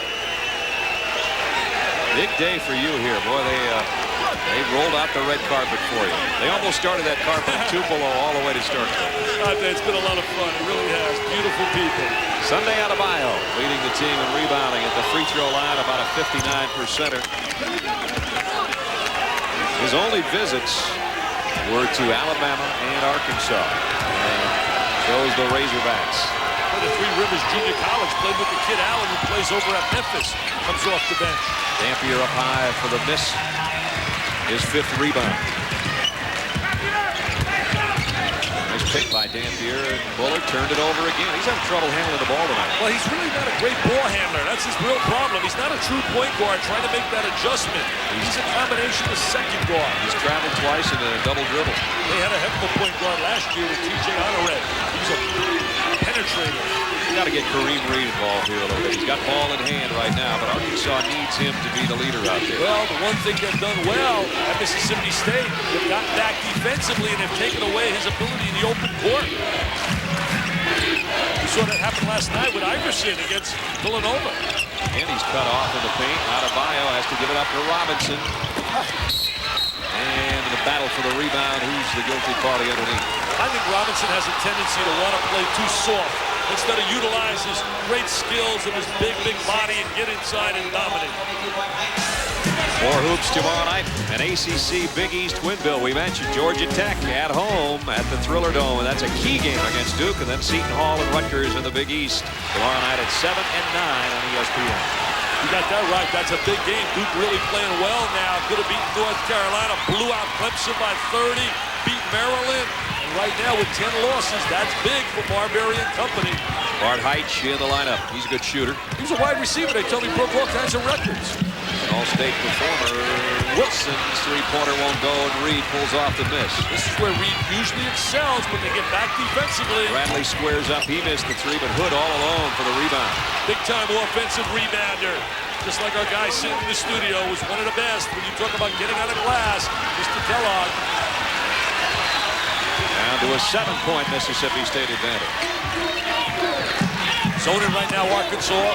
Big day for you here. Boy, they rolled out the red carpet for you. They almost started that carpet in Tupelo all the way to Starkville. It's been a lot of fun. It really has. Beautiful people. Sunday Adebayo leading the team in rebounding at the free throw line, about a 59%er. His only visits were to Alabama and Arkansas. And shows the Razorbacks. The Three Rivers Junior College played with the kid Allen, who plays over at Memphis. Comes off the bench. Dampier up high for the miss. His 5th rebound. Nice pick by Dampier. Bullard turned it over again. He's having trouble handling the ball tonight. Well, he's really not a great ball handler. That's his real problem. He's not a true point guard trying to make that adjustment. He's a combination of second guard. He's traveled twice in a double dribble. They had a heck of a point guard last year with T.J. Honore. He's a penetrator. You got to get Kareem Reed involved here a little bit. He's got ball in hand right now, but Arkansas needs him to be the leader out there. Well, the one thing they've done well at Mississippi State, they've gotten back defensively and have taken away his ability in the open court. We saw that happen last night with Iverson against Villanova. And he's cut off in the paint. Adebayo has to give it up to Robinson. And in the battle for the rebound, who's the guilty party underneath? I think Robinson has a tendency to want to play too soft instead of utilize his great skills of his big body and get inside and dominate. More hoops tomorrow night. An ACC Big East win, Bill. We mentioned Georgia Tech at home at the Thriller Dome, and that's a key game against Duke, and then Seton Hall and Rutgers in the Big East tomorrow night at 7 and 9 on ESPN. You got that right. That's a big game. Duke really playing well now. Could have beaten North Carolina, blew out Clemson by 30, beat Maryland. And right now with 10 losses, that's big for Marbury and company. Bart Heitch in the lineup. He's a good shooter. He was a wide receiver. They told me he broke all kinds of records. All-state performer. Wilson's three-pointer won't go, and Reed pulls off the miss. This is where Reed usually excels when they get back defensively. Bradley squares up. He missed the three, but Hood all alone for the rebound. Big-time offensive rebounder. Just like our guy sitting in the studio was one of the best when you talk about getting on a glass, Mr. Kellogg. Down to a 7-point Mississippi State advantage. Zoning right now, Arkansas.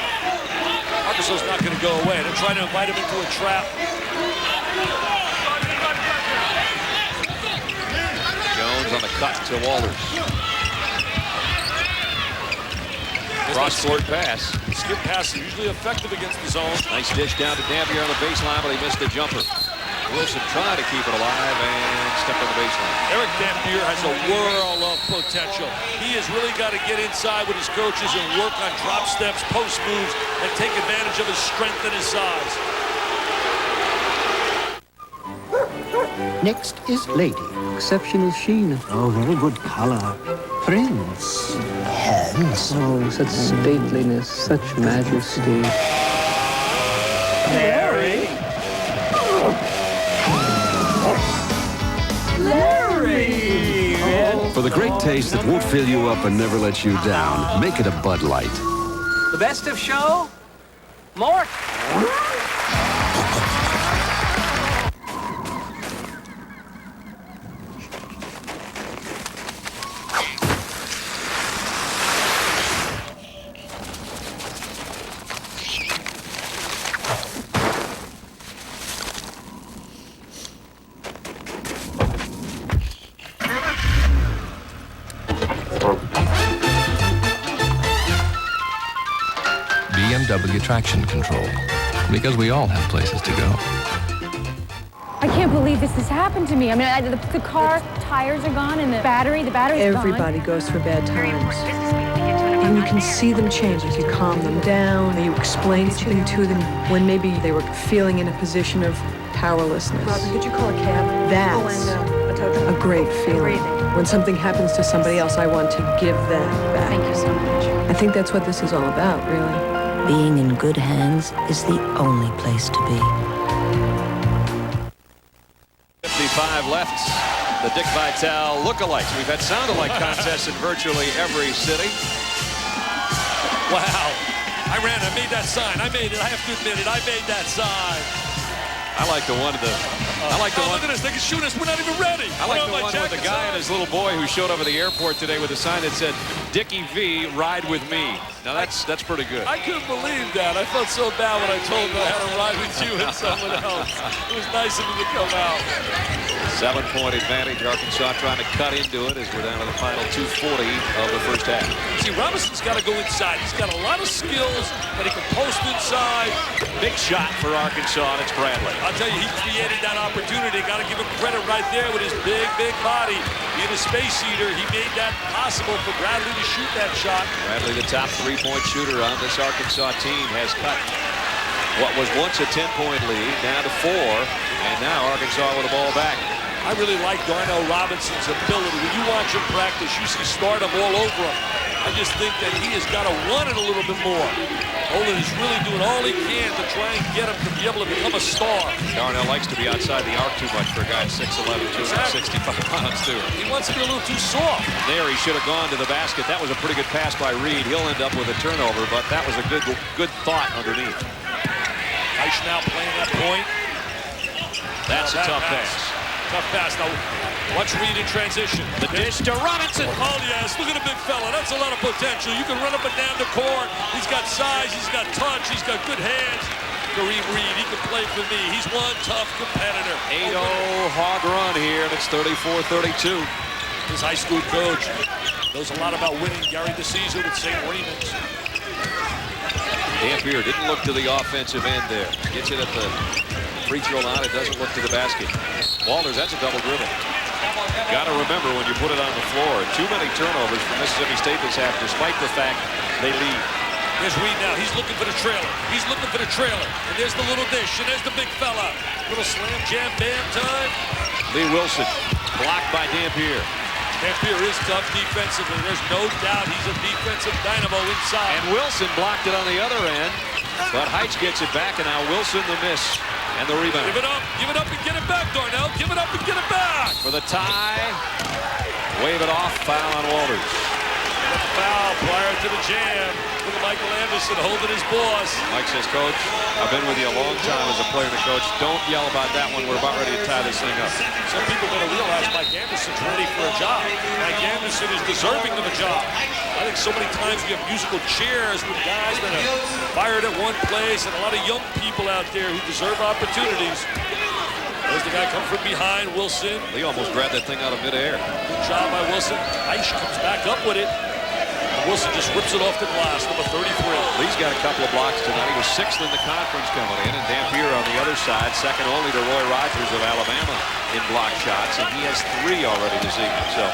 Arkansas's not going to go away. They're trying to invite him into a trap. Jones on the cut to Walters. Cross-court pass. Skip pass is usually effective against the zone. Nice dish down to Dampier on the baseline, but he missed the jumper. Wilson trying to keep it alive and step on the baseline. Eric Dampier has a world of potential. He has really got to get inside with his coaches and work on drop steps, post moves, and take advantage of his strength and his size. Next is Lady. Exceptional sheen. Oh, very good color. Prince. Hands. Oh, such stateliness, such majesty. Larry. For the great taste that won't fill you up and never let you down, make it a Bud Light. The best of show? Mort. BMW traction control, because we all have places to go. I can't believe this has happened to me. I mean, the car tires are gone and the battery's Everybody gone. goes through bad times. And you can see them change as you calm them down, you explain something to them when maybe they were feeling in a position of powerlessness. Robin, could you call a cab? That's a great feeling. When something happens to somebody else, I want to give that back. Thank you so much. I think that's what this is all about, really. Being in good hands is the only place to be. 55 left. The Dick Vitale lookalikes. We've had sound-alike contests in virtually every city. Wow. I made that sign. I made it. I have to admit it. I made that sign. I like the one. Look at this. They can shoot us. We're not even ready. I like the one with the guy and his little boy who showed up at the airport today with a sign that said, "Dickie V, ride with me." Now that's pretty good. I couldn't believe that. I felt so bad when I told him I had to ride with you and someone else. It was nice of him to come out. 7-point advantage. Arkansas trying to cut into it as we're down to the final 2:40 of the first half. See, Robinson's got to go inside. He's got a lot of skills, but he can post inside. Big shot for Arkansas, and it's Bradley. I'll tell you, he created that opportunity. Got to give him credit right there with his big body. Being a space eater, he made that possible for Bradley to shoot that shot. Bradley, the top three-point shooter on this Arkansas team, has cut what was once a 10-point lead down to 4, and now Arkansas with the ball back. I really like Darnell Robinson's ability. When you watch him practice, you see stardom all over him. I just think that he has got to want it a little bit more. Olin is really doing all he can to try and get him to be able to become a star. Darnell likes to be outside the arc too much for a guy at 6'11", 265 pounds, too. He wants to be a little too soft. There, he should have gone to the basket. That was a pretty good pass by Reed. He'll end up with a turnover, but that was a good thought underneath. Nice now playing that point. That's a tough pass. Tough pass. Now, watch Reed in transition. The dish to Robinson. Oh, yes. Look at a big fella. That's a lot of potential. You can run up and down the court. He's got size. He's got touch. He's got good hands. Kareem Reed, he can play for me. He's one tough competitor. 8-0 hog run here, and it's 34-32. His high school coach knows a lot about winning. Gary DeCesar with St. Raymond's. Dampier didn't look to the offensive end there. Gets it at the free throw line. It doesn't look to the basket. Walters, that's a double dribble. Got to remember when you put it on the floor, too many turnovers for Mississippi State this half, despite the fact they lead. There's Reed now. He's looking for the trailer. He's looking for the trailer. And there's the little dish. And there's the big fella. Little slam jam bam time. Lee Wilson blocked by Dampier. Dampier is tough defensively. There's no doubt he's a defensive dynamo inside. And Wilson blocked it on the other end. But Heitz gets it back, and now Wilson the miss and the rebound. Give it up and get it back, Darnell. Give it up and get it back. For the tie. Wave it off, foul on Walters. Foul prior to the jam. Look at Michael Anderson holding his boss. Mike says, Coach, I've been with you a long time as a player and a coach. Don't yell about that one. We're about ready to tie this thing up. Some people are going to realize Mike Anderson's ready for a job. Mike Anderson is deserving of a job. I think so many times we have musical chairs with guys that are fired at one place and a lot of young people out there who deserve opportunities. There's the guy come from behind, Wilson. Lee almost grabbed that thing out of midair. Good job by Wilson. Aish comes back up with it. Wilson just rips it off the glass, number 33. Lee's got a couple of blocks tonight. He was 6th in the conference coming in, and Dampier on the other side, second only to Roy Rogers of Alabama in block shots, and he has 3 already this evening. So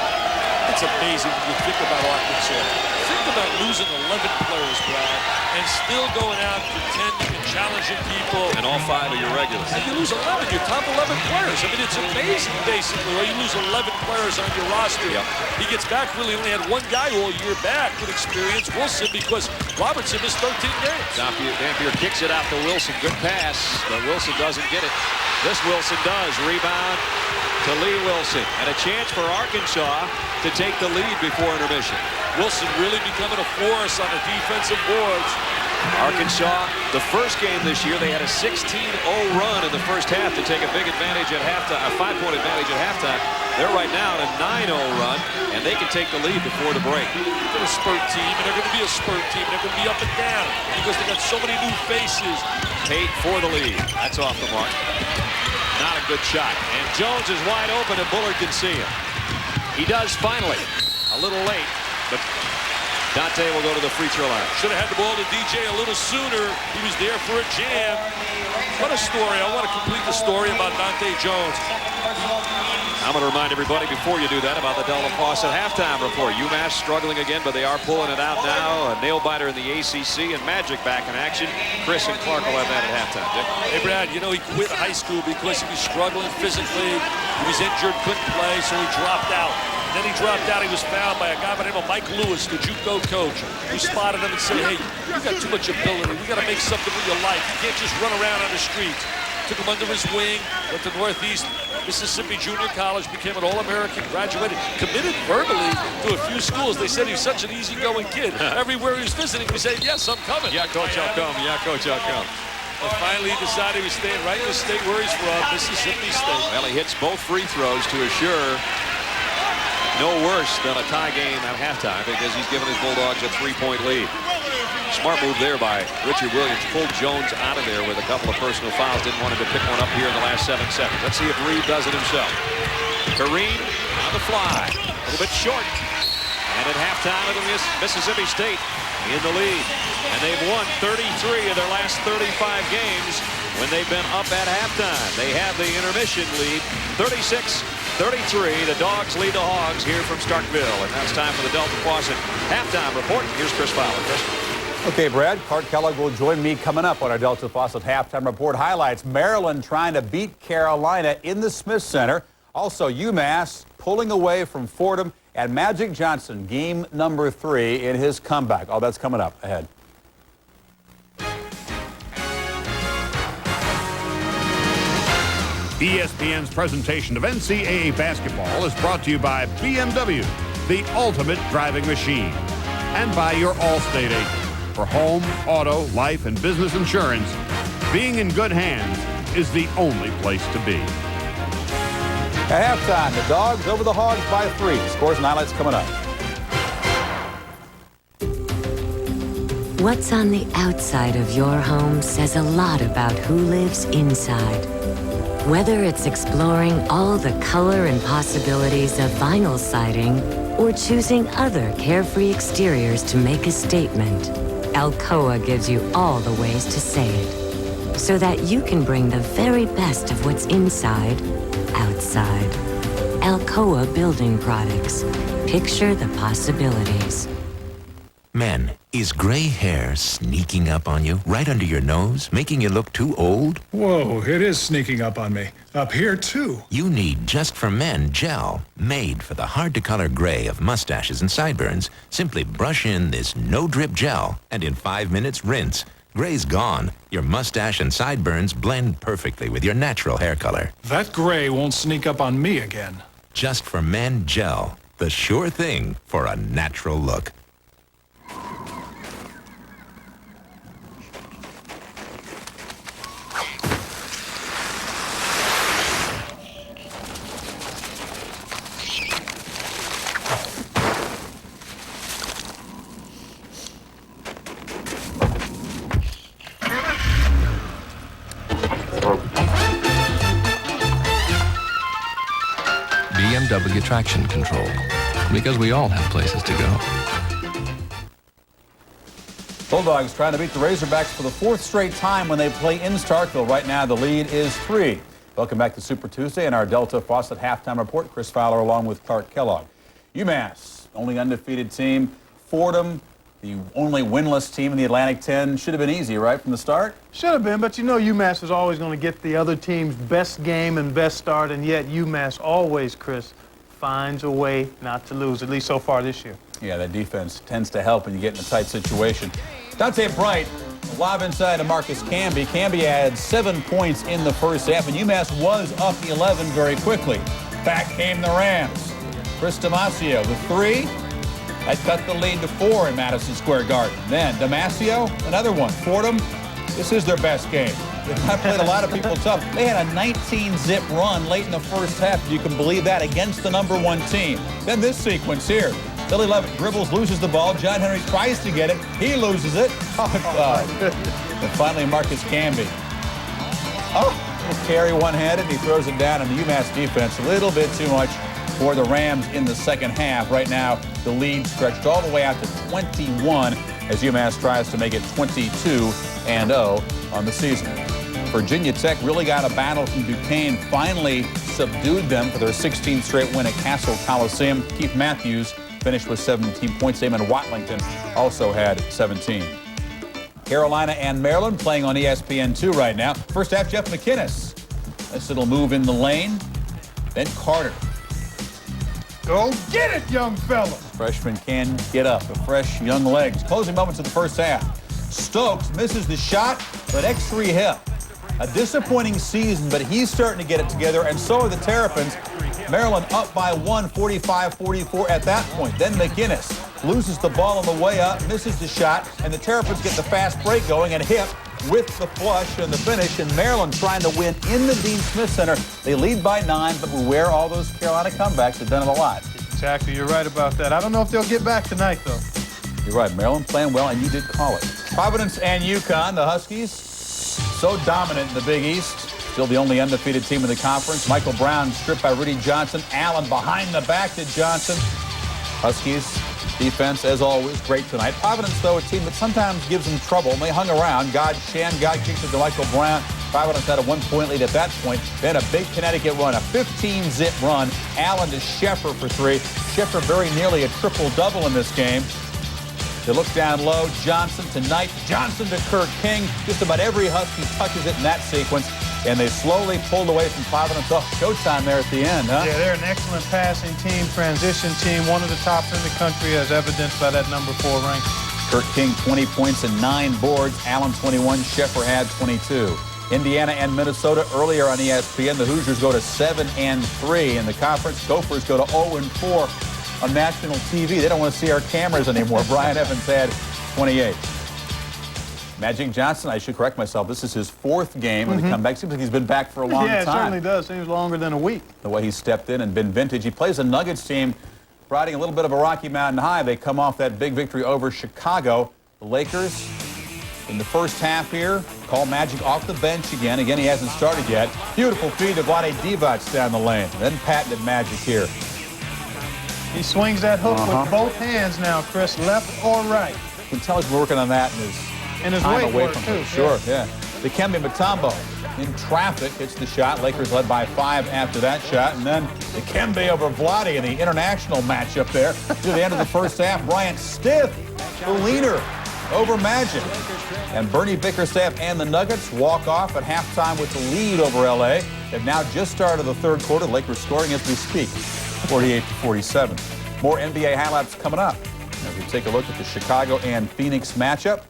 it's amazing when you think about Arkansas. Think about losing 11 players, Brad, and still going out contending and challenging people. And all 5 of your regulars. And you lose 11, your top 11 players. I mean, it's amazing, basically, or you lose 11 players on your roster. Yep. He gets back, really only had one guy all year back with experience, Wilson, because Robertson missed 13 games. Dampier kicks it out to Wilson. Good pass, but Wilson doesn't get it. This Wilson does. Rebound to Lee Wilson. And a chance for Arkansas to take the lead before intermission. Wilson really becoming a force on the defensive boards. Arkansas, the first game this year, they had a 16-0 run in the first half to take a big advantage at halftime, a 5-point advantage at halftime. They're right now on a 9-0 run, and they can take the lead before the break. They're a spurt team, and they're going to be a spurt team. They're going to be up and down because they got so many new faces. Tate for the lead. That's off the mark. Not a good shot. And Jones is wide open, and Bullard can see him. He does finally. A little late, but Dante will go to the free throw line. Should have had the ball to DJ a little sooner. He was there for a jam. What a story. I want to complete the story about Dante Jones. I'm going to remind everybody before you do that about the Delta Faucet halftime report. UMass struggling again, but they are pulling it out now. A nail-biter in the ACC and Magic back in action. Chris and Clark will have that at halftime. Dick? Hey, Brad, you know, he quit high school because he was struggling physically. He was injured, couldn't play, so he dropped out. Then he dropped out. He was found by a guy by the name of Mike Lewis, the JUCO coach, who spotted him and said, hey, you got too much ability. We got to make something with your life. You can't just run around on the streets. Took him under his wing, went to Northeast Mississippi Junior College, became an All-American, graduated, committed verbally to a few schools. They said he was such an easygoing kid. Everywhere he was visiting, we said, yes, I'm coming. Yeah, coach, I'll come. Yeah, coach, I'll come. But finally, he decided he was staying right in the state where he's from, Mississippi State. Well, he hits both free throws to assure no worse than a tie game at halftime because he's given his Bulldogs a 3-point lead. Smart move there by Richard Williams. Pulled Jones out of there with a couple of personal fouls. Didn't want him to pick one up here in the last 7 seconds. Let's see if Reed does it himself. Kareem on the fly. A little bit short. And at halftime, it'll miss Mississippi State in the lead. And they've won 33 of their last 35 games when they've been up at halftime. They have the intermission lead, 36-33. The Dogs lead the Hogs here from Starkville. And now it's time for the Delta Faucet halftime report. Here's Chris Fowler. Chris. Okay, Brad, Clark Kellogg will join me coming up on our Delta Faucet halftime report highlights. Maryland trying to beat Carolina in the Smith Center. Also, UMass pulling away from Fordham, and Magic Johnson, game number 3 in his comeback. All that's coming up ahead. ESPN's presentation of NCAA basketball is brought to you by BMW, the ultimate driving machine, and by your Allstate agent. For home, auto, life, and business insurance, being in good hands is the only place to be. At halftime, the Dogs over the Hogs by 3. Scores and highlights coming up. What's on the outside of your home says a lot about who lives inside. Whether it's exploring all the color and possibilities of vinyl siding or choosing other carefree exteriors to make a statement, Alcoa gives you all the ways to say it, so that you can bring the very best of what's inside outside. Alcoa Building Products. Picture the possibilities. Men, is gray hair sneaking up on you right under your nose, making you look too old? Whoa, it is sneaking up on me. Up here, too. You need Just for Men gel, made for the hard-to-color gray of mustaches and sideburns. Simply brush in this no-drip gel, and in 5 minutes, rinse. Gray's gone. Your mustache and sideburns blend perfectly with your natural hair color. That gray won't sneak up on me again. Just for Men gel, the sure thing for a natural look. BMW traction control, because we all have places to go. Bulldogs trying to beat the Razorbacks for the 4th straight time when they play in Starkville. Right now, the lead is 3. Welcome back to Super Tuesday and our Delta Faucet halftime report. Chris Fowler along with Clark Kellogg. UMass, only undefeated team. Fordham, the only winless team in the Atlantic 10. Should have been easy, right, from the start? Should have been, but you know UMass is always going to get the other team's best game and best start, and yet UMass always, Chris, finds a way not to lose, at least so far this year. Yeah, that defense tends to help when you get in a tight situation. Dante Bright, lob inside to Marcus Camby. Camby had 7 points in the first half, and UMass was up 11 very quickly. Back came the Rams. Chris Damasio with 3. That cut the lead to 4 in Madison Square Garden. Then Damasio, another one. Fordham, this is their best game. They've played a lot of people tough. They had a 19-zip run late in the first half, if you can believe that, against the #1 team. Then this sequence here. Billy Levitt dribbles, loses the ball. John Henry tries to get it. He loses it. And finally, Marcus Camby. Little carry one-handed. He throws it down, and the UMass defense a little bit too much for the Rams in the second half. Right now, the lead stretched all the way out to 21 as UMass tries to make it 22-0 on the season. Virginia Tech really got a battle from Duquesne, finally subdued them for their 16th straight win at Castle Coliseum. Keith Matthews finished with 17 points. Damon Watlington also had 17. Carolina and Maryland playing on ESPN2 right now. First half, Jeff McInnes. This little move in the lane. Then Carter. Go get it, young fella. Freshman can get up with fresh young legs. Closing moments of the first half. Stokes misses the shot, but X3 hit. A disappointing season, but he's starting to get it together, and so are the Terrapins. Maryland up by 1, 45-44 at that point. Then McInnes loses the ball on the way up, misses the shot, and the Terrapins get the fast break going, and Hip with the flush and the finish, and Maryland trying to win in the Dean Smith Center. They lead by 9, but beware all those Carolina comebacks have done them a lot. Exactly, you're right about that. I don't know if they'll get back tonight, though. You're right, Maryland playing well, and you did call it. Providence and UConn, the Huskies, so dominant in the Big East. Still the only undefeated team in the conference. Michael Brown stripped by Rudy Johnson. Allen behind the back to Johnson. Huskies defense, as always, great tonight. Providence, though, a team that sometimes gives them trouble, and they hung around. God kicked it to Michael Brown. Providence had a 1-point lead at that point. Then a big Connecticut run, a 15-zip run. Allen to Sheffer for 3. Sheffer very nearly a triple-double in this game. They look down low. Johnson to Knight. Johnson to Kirk King. Just about every Husky touches it in that sequence. And they slowly pulled away from Providence. Oh, showtime there at the end, huh? Yeah, they're an excellent passing team, transition team, one of the tops in the country, as evidenced by that number 4 rank. Kirk King, 20 points and 9 boards. Allen, 21. Sheffer had 22. Indiana and Minnesota earlier on ESPN. The Hoosiers go to 7-3 in the conference. Gophers go to 0-4 on national TV. They don't want to see our cameras anymore. Brian Evans had 28. Magic Johnson, I should correct myself, this is his 4th game in the comeback. Seems like he's been back for a long time. Yeah, it certainly does. Seems longer than a week. The way he stepped in and been vintage. He plays a Nuggets team riding a little bit of a Rocky Mountain high. They come off that big victory over Chicago. The Lakers in the first half here call Magic off the bench again. Again, he hasn't started yet. Beautiful feed of Vlade Divac down the lane. Then patented Magic here. He swings that hook with both hands now, Chris, left or right. You can tell he's working on that in his weight away work from too. Sure, yeah. Dikembe Mutombo in traffic hits the shot. Lakers led by 5 after that shot. And then Dikembe over Vlade in the international matchup there. To the end of the first half, Bryant stiff, the leaner over Magic. And Bernie Bickerstaff and the Nuggets walk off at halftime with the lead over LA. They've now just started the third quarter. Lakers scoring as we speak, 48-47. More NBA highlights coming up as we take a look at the Chicago and Phoenix matchup.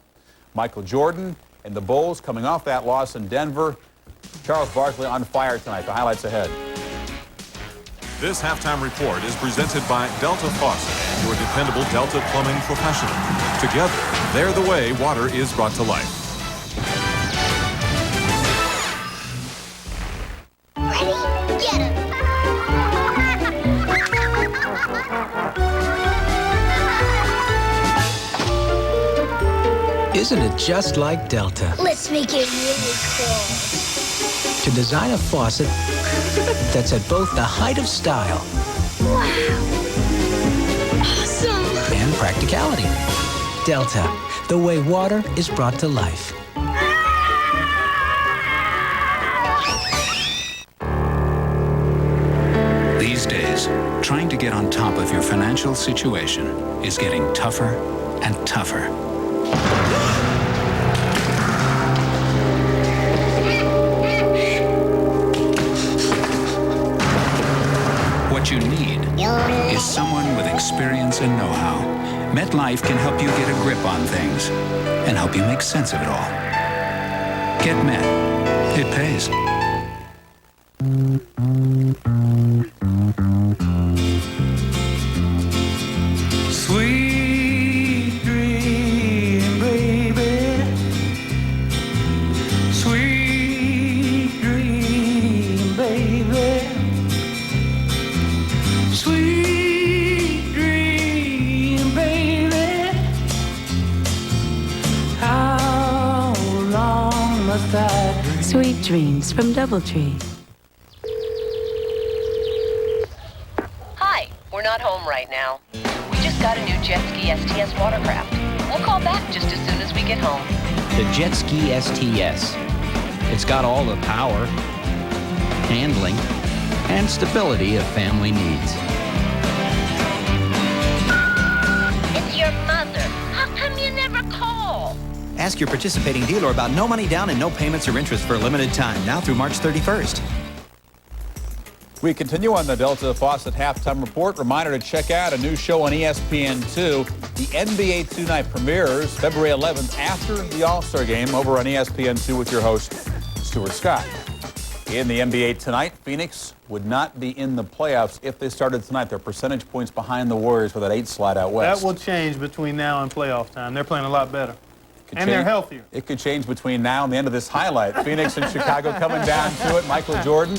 Michael Jordan and the Bulls coming off that loss in Denver. Charles Barkley on fire tonight. The highlights ahead. This halftime report is presented by Delta Faucet, your dependable Delta plumbing professional. Together, they're the way water is brought to life. Ready? Get him! Isn't it just like Delta? Let's make it really cool. To design a faucet that's at both the height of style Awesome! and practicality. Delta, the way water is brought to life. These days, trying to get on top of your financial situation is getting tougher and tougher. What you need is someone with experience and know-how. MetLife can help you get a grip on things and help you make sense of it all. Get Met. It pays. Sweet dream, baby. Sweet dream, baby. Sweet dream, baby. How long must I dream? Sweet dreams from DoubleTree. Hi, we're not home right now. We just got a new jet ski STS watercraft. We'll call back just as soon as we get home. The Jet Ski STS. It's got all the power, handling, and stability a family needs. It's your mother. How come you never call? Ask your participating dealer about no money down and no payments or interest for a limited time, now through March 31st. We continue on the Delta Faucet Halftime Report. Reminder to check out a new show on ESPN2. The NBA Tonight premieres February 11th after the All-Star Game over on ESPN2 with your host, Stuart Scott. In the NBA tonight, Phoenix would not be in the playoffs if they started tonight. They're percentage points behind the Warriors for that 8 slide out west. That will change between now and playoff time. They're playing a lot better. And they're healthier. It could change between now and the end of this highlight. Phoenix and Chicago coming down to it. Michael Jordan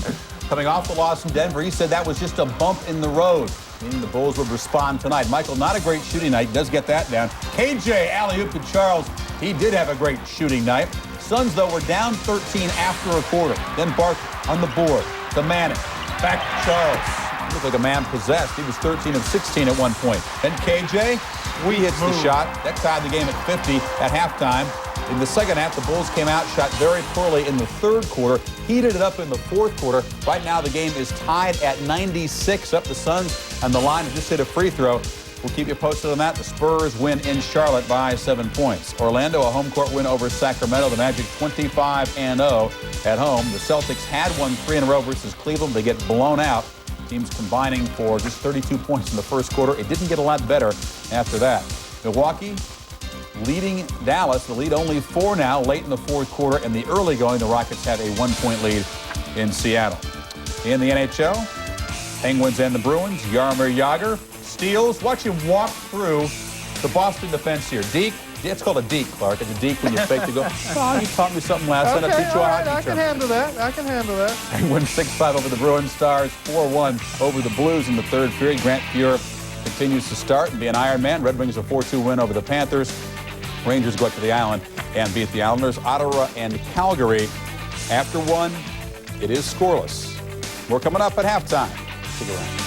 coming off the loss in Denver. He said that was just a bump in the road, meaning the Bulls would respond tonight. Michael, not a great shooting night. Does get that down. KJ, alley-oop to Charles. He did have a great shooting night. Suns, though, were down 13 after a quarter. Then Barkley on the board. The Manning. Back to Charles. He looked like a man possessed. He was 13 of 16 at one point. Then KJ, he hits the shot. That tied the game at 50 at halftime. In the second half, the Bulls came out, shot very poorly in the third quarter, heated it up in the fourth quarter. Right now, the game is tied at 96 up the Suns, and the line just hit a free throw. We'll keep you posted on that. The Spurs win in Charlotte by 7 points. Orlando, a home court win over Sacramento. The Magic 25-0 at home. The Celtics had won 3 in a row versus Cleveland. They get blown out. Teams combining for just 32 points in the first quarter. It didn't get a lot better after that. Milwaukee leading Dallas. The lead only 4 now, late in the fourth quarter. In the early going, the Rockets have a 1-point lead in Seattle. In the NHL, Penguins and the Bruins. Jaromir Jagr steals. Watch him walk through the Boston defense here. Deke. It's called a deke, Clark. It's a deke when you fake the goal. Oh, you taught me something last night. Okay, all right, I can handle that. I can handle that. Penguins 6-5 over the Bruins. Stars 4-1 over the Blues in the third period. Grant Fuhr continues to start and be an Iron Man. Red Wings a 4-2 win over the Panthers. Rangers go up to the island and beat the Islanders. Ottawa and Calgary. After one, it is scoreless. More coming up at halftime. Stick around.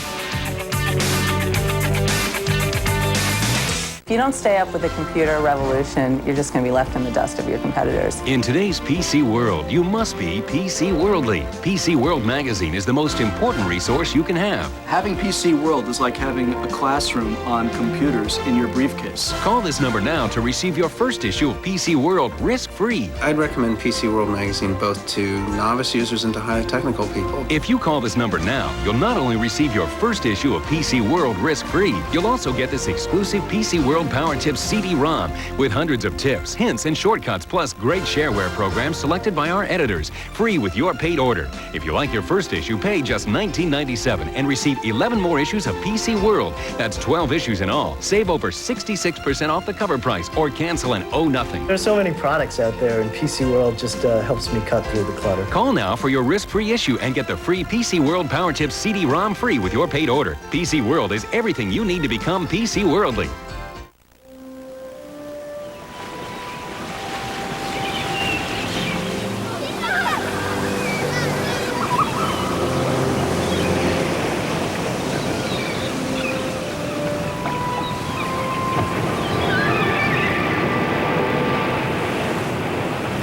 If you don't stay up with the computer revolution, you're just going to be left in the dust of your competitors. In today's PC world, you must be PC Worldly. PC World magazine is the most important resource you can have. Having PC World is like having a classroom on computers in your briefcase. Call this number now to receive your first issue of PC World risk-free. I'd recommend PC World magazine both to novice users and to high technical people. If you call this number now, you'll not only receive your first issue of PC World risk-free, you'll also get this exclusive PC World Power Tips CD-ROM with hundreds of tips, hints, and shortcuts, plus great shareware programs selected by our editors, free with your paid order. If you like your first issue, pay just $19.97 and receive 11 more issues of PC World. That's 12 issues in all. Save over 66% off the cover price or cancel and owe nothing. There's so many products out there, and PC World just helps me cut through the clutter. Call now for your risk-free issue and get the free PC World Power Tips CD-ROM free with your paid order. PC World is everything you need to become PC Worldly.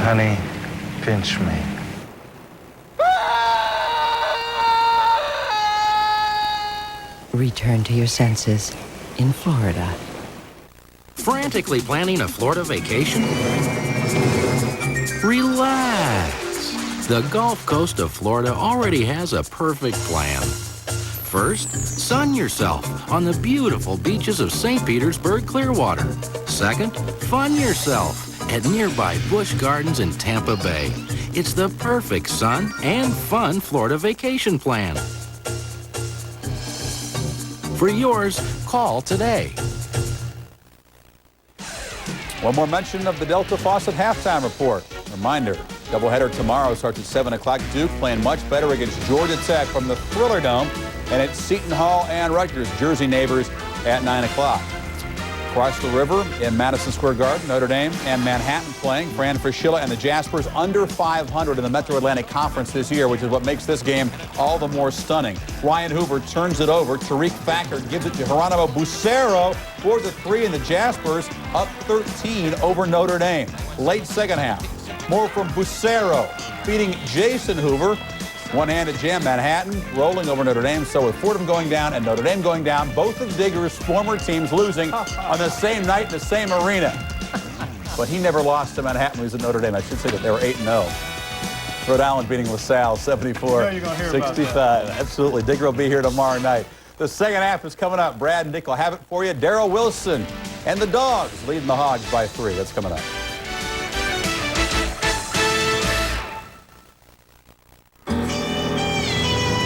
Honey, pinch me. Return to your senses in Florida. Frantically planning a Florida vacation? Relax. The Gulf Coast of Florida already has a perfect plan. First, sun yourself on the beautiful beaches of St. Petersburg, Clearwater. Second, fun yourself at nearby Busch Gardens in Tampa Bay. It's the perfect sun and fun Florida vacation plan. For yours, call today. One more mention of the Delta Faucet halftime report. Reminder, doubleheader tomorrow starts at 7 o'clock. Duke playing much better against Georgia Tech from the Thriller Dome. And it's Seton Hall and Rutgers, Jersey neighbors, at 9 o'clock. Across the river in Madison Square Garden, Notre Dame and Manhattan playing. Fran Fraschilla and the Jaspers under 500 in the Metro Atlantic Conference this year, which is what makes this game all the more stunning. Ryan Hoover turns it over. Tariq Thacker gives it to Geronimo Bucero. Scores a 3 in the Jaspers, up 13 over Notre Dame. Late second half. More from Bucero, beating Jason Hoover. One-handed jam, Manhattan rolling over Notre Dame. So with Fordham going down and Notre Dame going down, both of Digger's former teams losing on the same night in the same arena. But he never lost to Manhattan. He was at Notre Dame. I should say that they were 8-0. Rhode Island beating LaSalle 74-65. Absolutely. Digger will be here tomorrow night. The second half is coming up. Brad and Dick will have it for you. Darrell Wilson and the Dogs leading the Hogs by 3. That's coming up.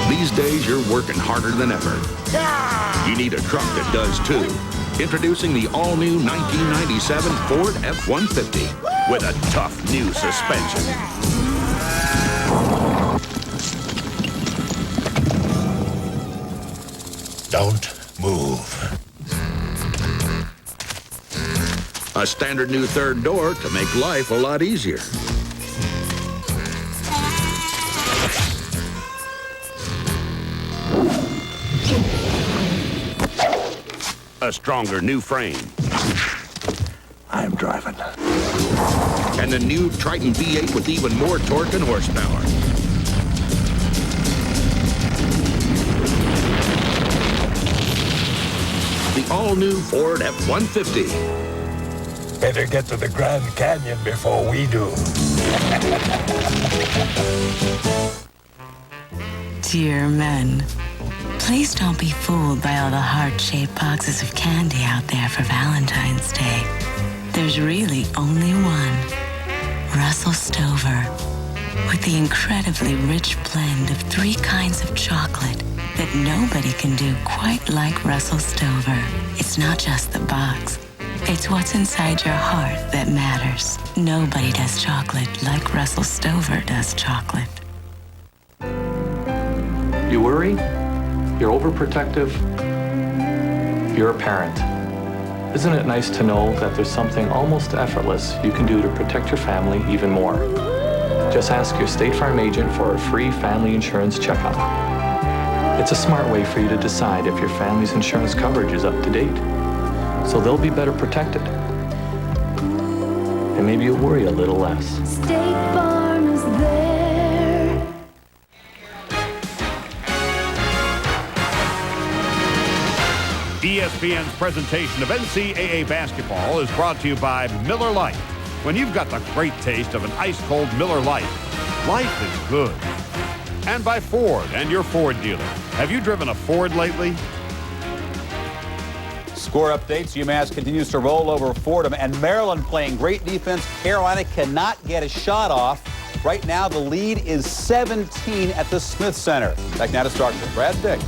These days, you're working harder than ever. You need a truck that does too. Introducing the all-new 1997 Ford F-150 with a tough new suspension. Don't move. A standard new third door to make life a lot easier. A stronger new frame. I'm driving. And the new Triton V8 with even more torque and horsepower. The all-new Ford F-150. Better get to the Grand Canyon before we do. Dear men, please don't be fooled by all the heart-shaped boxes of candy out there for Valentine's Day. There's really only one, Russell Stover, with the incredibly rich blend of 3 kinds of chocolate that nobody can do quite like Russell Stover. It's not just the box. It's what's inside your heart that matters. Nobody does chocolate like Russell Stover does chocolate. You worry? You're overprotective? You're a parent. Isn't it nice to know that there's something almost effortless you can do to protect your family even more? Just ask your State Farm agent for a free family insurance checkup. It's a smart way for you to decide if your family's insurance coverage is up to date, so they'll be better protected. And maybe you'll worry a little less. State Farm is there. ESPN's presentation of NCAA basketball is brought to you by Miller Lite. When you've got the great taste of an ice-cold Miller Lite, life is good. And by Ford and your Ford dealer. Have you driven a Ford lately? Score updates. UMass continues to roll over Fordham, and Maryland playing great defense. Carolina cannot get a shot off. Right now, the lead is 17 at the Smith Center. Back now to Starkville. Brad Dick.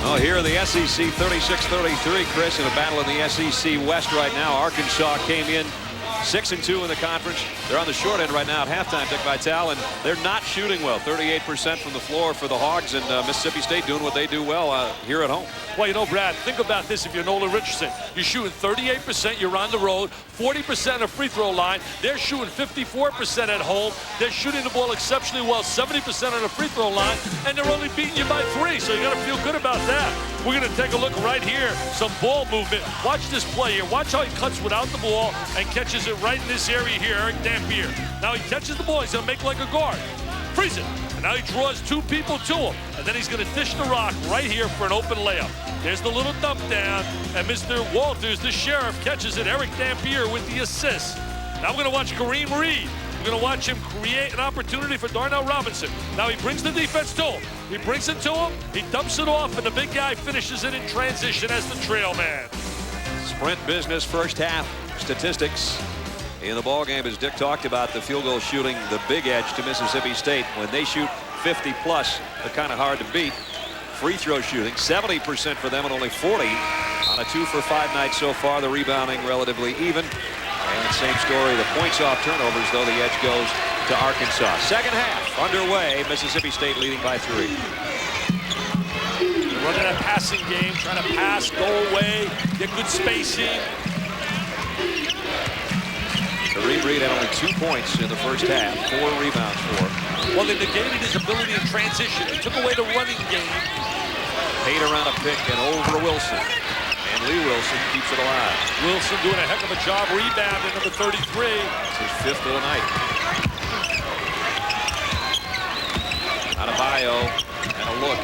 Oh, here in the SEC 36-33, Chris, in a battle in the SEC West right now. Arkansas came in 6-2 in the conference. They're on the short end right now at halftime, Dick Vitale, and they're not shooting well. 38% from the floor for the Hogs, and Mississippi State doing what they do well here at home. Well, you know, Brad, think about this if you're Nolan Richardson. You're shooting 38%, you're on the road, 40% at free throw line. They're shooting 54% at home. They're shooting the ball exceptionally well, 70% on the free throw line, and they're only beating you by 3, so you got to feel good about that. We're going to take a look right here, some ball movement. Watch this play here. Watch how he cuts without the ball and catches it right in this area here, Eric Dampier. Now he catches the ball, he's going to make like a guard. Freeze it. And now he draws 2 people to him. And then he's going to dish the rock right here for an open layup. There's the little dump down. And Mr. Walters, the sheriff, catches it. Eric Dampier with the assist. Now we're going to watch Kareem Reed. We're going to watch him create an opportunity for Darnell Robinson. Now he brings the defense to him. He brings it to him. He dumps it off, and the big guy finishes it in transition as the trail man. Sprint business first half statistics in the ball game, as Dick talked about, the field goal shooting, the big edge to Mississippi State. When they shoot 50 plus, they're kind of hard to beat. Free throw shooting 70% for them and only 40 on a 2-for-5 night so far. The rebounding relatively even, and same story, the points off turnovers, though the edge goes to Arkansas. Second half underway, Mississippi State leading by 3. They're running a passing game, trying to pass, go away, get good spacing. Kareem Reed had only 2 points in the first half, 4 rebounds for him. Well, they negated his ability in transition. They took away the running game. Paid around a pick and over Wilson. And Lee Wilson keeps it alive. Wilson doing a heck of a job rebounding, number 33. It's his 5th of the night. Adebayo and a look.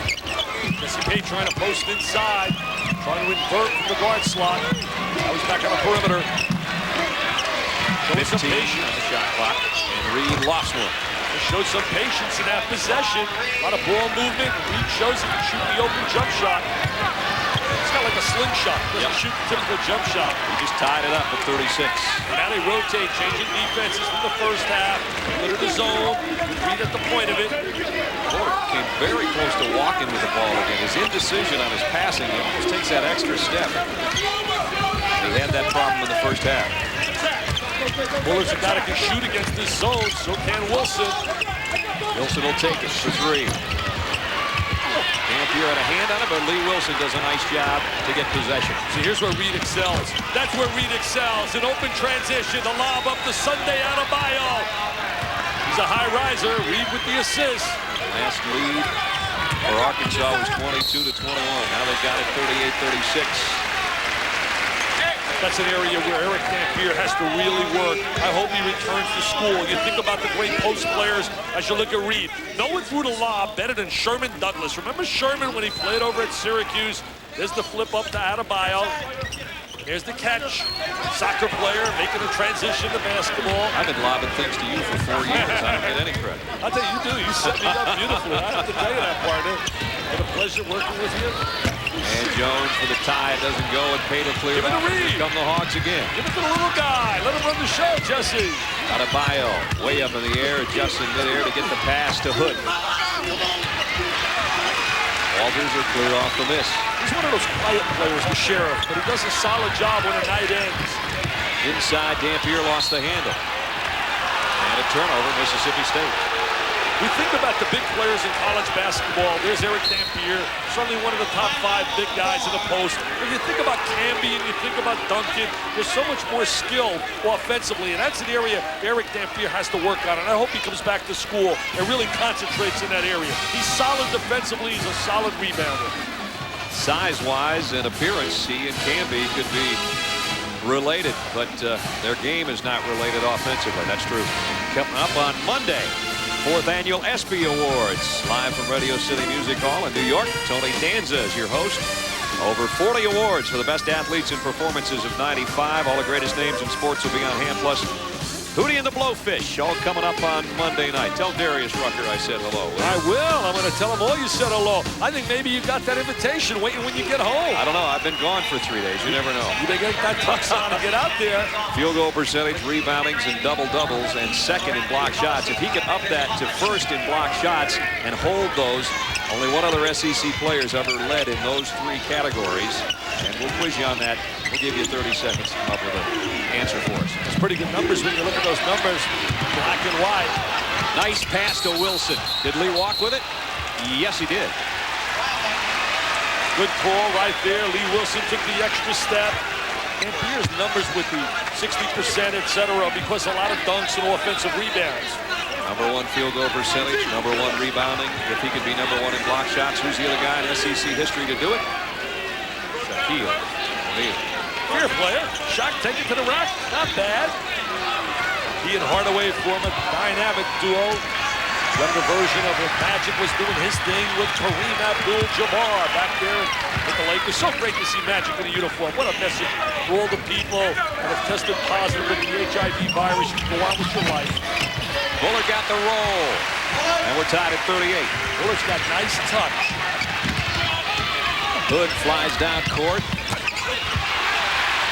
Jesse Pate trying to post inside, trying to invert from the guard slot. Now he's back on the perimeter. 15 on the shot clock, and Reed lost one. They showed some patience in that possession. A lot of ball movement. Reed shows he can shoot the open jump shot. kind of like a slingshot. Doesn't shoot the typical jump shot. He just tied it up at 36. Now they rotate, changing defenses from the first half. Put it in the zone. Reed at the point of it. Fuller came very close to walking with the ball again. His indecision on his passing, he almost takes that extra step. He had that problem in the first half. Fuller's a guy that can shoot against this zone, so can Wilson. Wilson will take it for three. Dampier had a hand on it, but Lee Wilson does a nice job to get possession. So here's where Reed excels. That's where Reed excels. An open transition, the lob up to Sunday Adebayo. He's a high riser. Reed with the assist. Last lead for Arkansas was 22-21. Now they've got it 38-36. That's an area where Eric Dampier has to really work. I hope he returns to school. You think about the great post players as you look at Reed. No one threw the lob better than Sherman Douglas. Remember Sherman when he played over at Syracuse? There's the flip up to Adebayo. Here's the catch. Soccer player making a transition to basketball. I've been lobbing things to you for 4 years. I don't get any credit. I'll tell you, you do. You set me up beautifully. I have to tell you that, partner. It's a pleasure working with you. And Jones for the tie. It doesn't go, and Pay to clear Give it to Reed. Here come the Hogs again. Give it to the little guy. Let him run the show, Jesse. Adebayo way up in the air, adjusts in midair to get the pass to Hood. Walters are clear off the miss. He's one of those quiet players, the Sheriff, but he does a solid job when the night ends. Inside, Dampier lost the handle. And a turnover, Mississippi State. We think about the big players in college basketball. There's Eric Dampier, certainly one of the top 5 big guys in the post. When you think about Camby and you think about Duncan, there's so much more skill offensively, and that's an area Eric Dampier has to work on, and I hope he comes back to school and really concentrates in that area. He's solid defensively. He's a solid rebounder. Size-wise and appearance, he and Camby could be related, but their game is not related offensively. That's true. Coming up on Monday, 4th Annual ESPY Awards. Live from Radio City Music Hall in New York. Tony Danza is your host. Over 40 awards for the best athletes and performances of 95. All the greatest names in sports will be on hand. Plus, Hootie and the Blowfish, all coming up on Monday night. Tell Darius Rucker I said hello. I will. I'm going to tell him all you said hello. I think maybe you got that invitation waiting when you get home. I don't know. I've been gone for 3 days. You never know. You better get that tux on and get out there. Field goal percentage, reboundings, and double-doubles, and second in block shots. If he can up that to first in block shots and hold those, only one other SEC player's ever led in those 3 categories. And we'll quiz you on that. We'll give you 30 seconds to come up with an answer for us. It's pretty good numbers when you look at those numbers, black and white. Nice pass to Wilson. Did Lee walk with it? Yes, he did. Good call right there. Lee Wilson took the extra step. And here's numbers with the 60%, etc., because a lot of dunks and offensive rebounds. Number 1 field goal percentage, number 1 rebounding. If he could be number 1 in block shots, who's the other guy in SEC history to do it? Shaquille O'Neal. Fair player. Shaq take it to the rack. Not bad. He and Hardaway form a dynamic duo. Younger version of what Magic was doing his thing with Kareem Abdul-Jabbar back there with the Lakers. So great to see Magic in a uniform. What a message for all the people that have tested positive with the HIV virus. You can go on with your life. Bullard got the roll. And we're tied at 38. Bullard's got nice touch. Hood flies down court.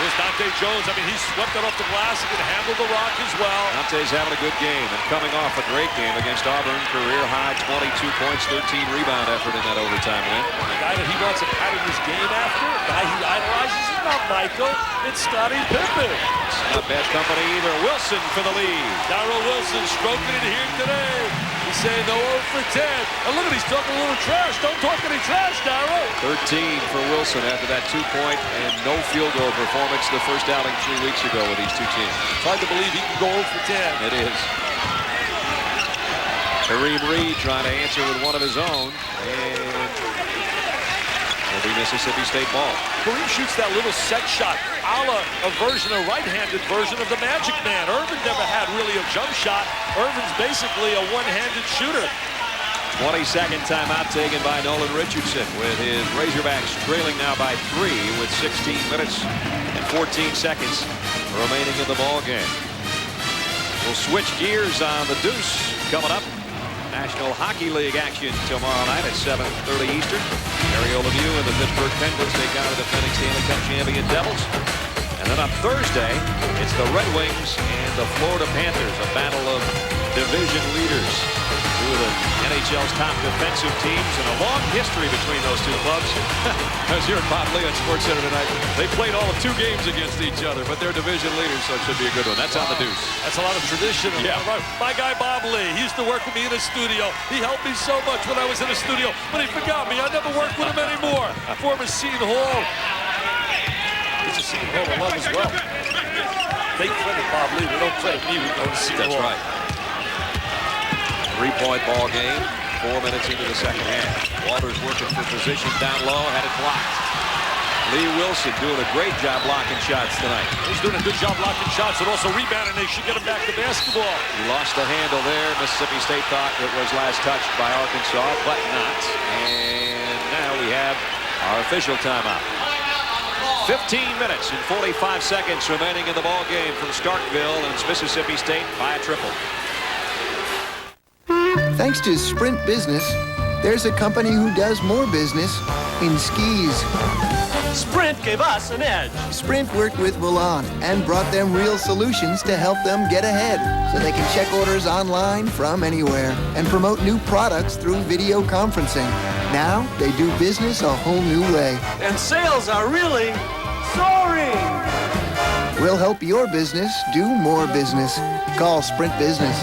There's Dante Jones. I mean, he swept it off the glass. He can handle the rock as well. Dante's having a good game and coming off a great game against Auburn. Career high 22 points, 13 rebound effort in that overtime win. The guy that he wants to pattern his game after, the guy he idolizes, is not Michael. It's Scottie Pippen. It's not bad company either. Wilson for the lead. Darrell Wilson stroking it here today. He's saying no 0 for 10. And look at he's talking a little trash. Don't talk any trash, Darrell. 13 for Wilson after that 2-point and no field goal performance the first outing 3 weeks ago with these 2 teams. It's hard to believe he can go 0 for 10. It is. Kareem Reed trying to answer with one of his own. And it'll be Mississippi State ball. Kareem shoots that little set shot, a la a right-handed version of the Magic Man. Irvin never had really a jump shot. Irvin's basically a one-handed shooter. 22nd timeout taken by Nolan Richardson with his Razorbacks trailing now by 3 with 16 minutes and 14 seconds remaining in the ball game. We'll switch gears on the Deuce coming up. National Hockey League action tomorrow night at 7:30 Eastern. Ariel Lemieux and the Pittsburgh Penguins take on the defending Stanley Cup champion Devils. And then on Thursday, it's the Red Wings and the Florida Panthers, a battle of division leaders. Two of the NHL's top defensive teams, and a long history between those two clubs. I was here at Bob Lee on SportsCenter tonight. They played all of 2 games against each other, but they're division leaders, so it should be a good one. That's on the Deuce. That's a lot of tradition. Yeah. My guy Bob Lee, he used to work with me in the studio. He helped me so much when I was in the studio, but he forgot me. I never worked with him anymore. Former Seton Hall. It's a Seton Hall 11 as well. They credit Bob Lee. They don't credit me. We go to Seton Hall. That's right. 3-point ball game. 4 minutes into the second half. Walters working for position down low. Had it blocked. Lee Wilson doing a great job blocking shots tonight. He's doing a good job blocking shots and also rebounding. They should get him back to basketball. He lost the handle there. Mississippi State thought it was last touched by Arkansas, but not. And now we have our official timeout. 15 minutes and 45 seconds remaining in the ball game from Starkville, and it's Mississippi State by a triple. Thanks to Sprint Business, there's a company who does more business in skis. Sprint gave us an edge. Sprint worked with Volant and brought them real solutions to help them get ahead so they can check orders online from anywhere and promote new products through video conferencing. Now they do business a whole new way. And sales are really soaring. We'll help your business do more business. Call Sprint Business.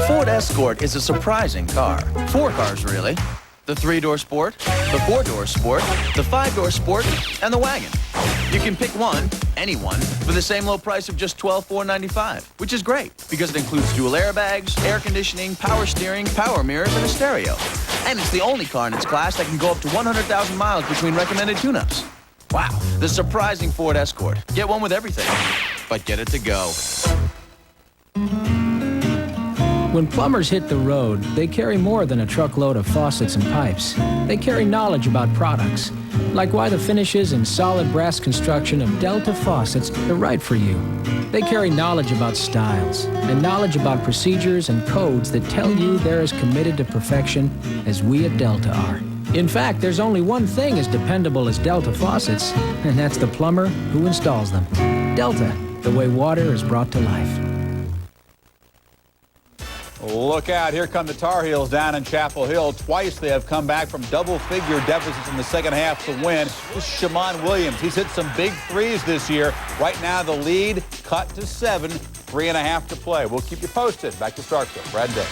Ford Escort is a surprising car. 4 cars, really. The 3-door Sport, the 4-door Sport, the 5-door Sport, and the wagon. You can pick one, any one, for the same low price of just $12,495, which is great because it includes dual airbags, air conditioning, power steering, power mirrors, and a stereo. And it's the only car in its class that can go up to 100,000 miles between recommended tune-ups. Wow, the surprising Ford Escort. Get one with everything, but get it to go. When plumbers hit the road, they carry more than a truckload of faucets and pipes. They carry knowledge about products, like why the finishes and solid brass construction of Delta faucets are right for you. They carry knowledge about styles and knowledge about procedures and codes that tell you they're as committed to perfection as we at Delta are. In fact, there's only one thing as dependable as Delta faucets, and that's the plumber who installs them. Delta, the way water is brought to life. Look out, here come the Tar Heels down in Chapel Hill. Twice they have come back from double-figure deficits in the second half to win. This is Shammond Williams. He's hit some big threes this year. Right now the lead cut to 7, 3.5 to play. We'll keep you posted. Back to Starkville. Brad Day.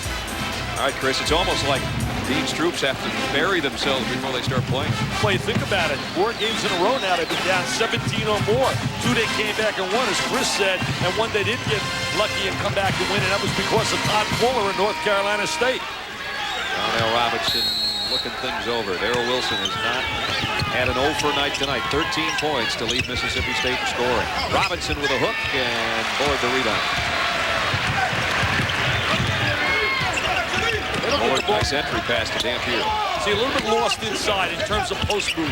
All right, Chris, it's almost like Dean's troops have to bury themselves before they start playing. Well, you think about it. 4 games in a row now. They've been down 17 or more. 2 they came back and won, as Chris said, and 1 they didn't get lucky and come back and win, and that was because of Todd Fuller in North Carolina State. Donnell Robinson looking things over. Darrell Wilson has not had an 0 for night tonight. 13 points to lead Mississippi State in scoring. Robinson with a hook and Bullard the rebound. Bullard, nice entry pass to Dampier. See, a little bit lost inside in terms of post move.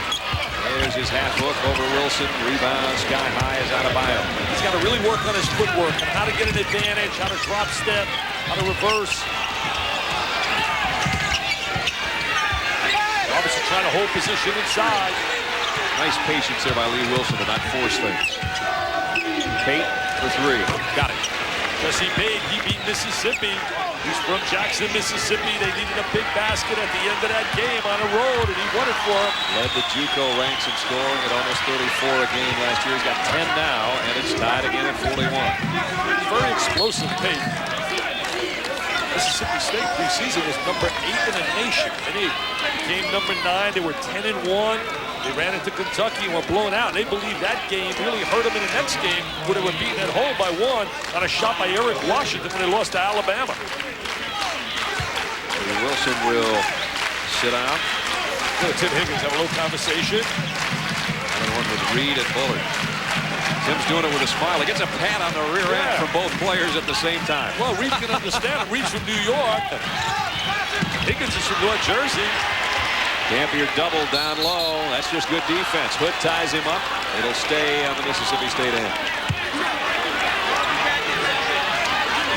There's his half hook over Wilson. Rebound sky high is Adebayo. He's got to really work on his footwork and how to get an advantage, how to drop step, how to reverse. Robinson trying to hold position inside. Nice patience there by Lee Wilson to not force things. Pate for 3. Got it. Jesse Pate, he beat Mississippi. He's from Jackson, Mississippi. They needed a big basket at the end of that game on the road, and he won it for them. Led the JUCO ranks in scoring at almost 34 a game last year. He's got 10 now, and it's tied again at 41. He's very explosive, Pate. Mississippi State preseason was number 8 in the nation. And they became number 9. They were 10-1. They ran into Kentucky and were blown out. They believe that game really hurt them in the next game where they were beaten at home by 1 on a shot by Eric Washington when they lost to Alabama. Wilson will sit down. Tim Higgins have a little conversation. Another one with Reed and Bullard. Tim's doing it with a smile. He gets a pat on the rear end from both players at the same time. Well, Reed can understand. Reed's from New York. Higgins is from North Jersey. Dampier double down low. That's just good defense. Hood ties him up. It'll stay on the Mississippi State end.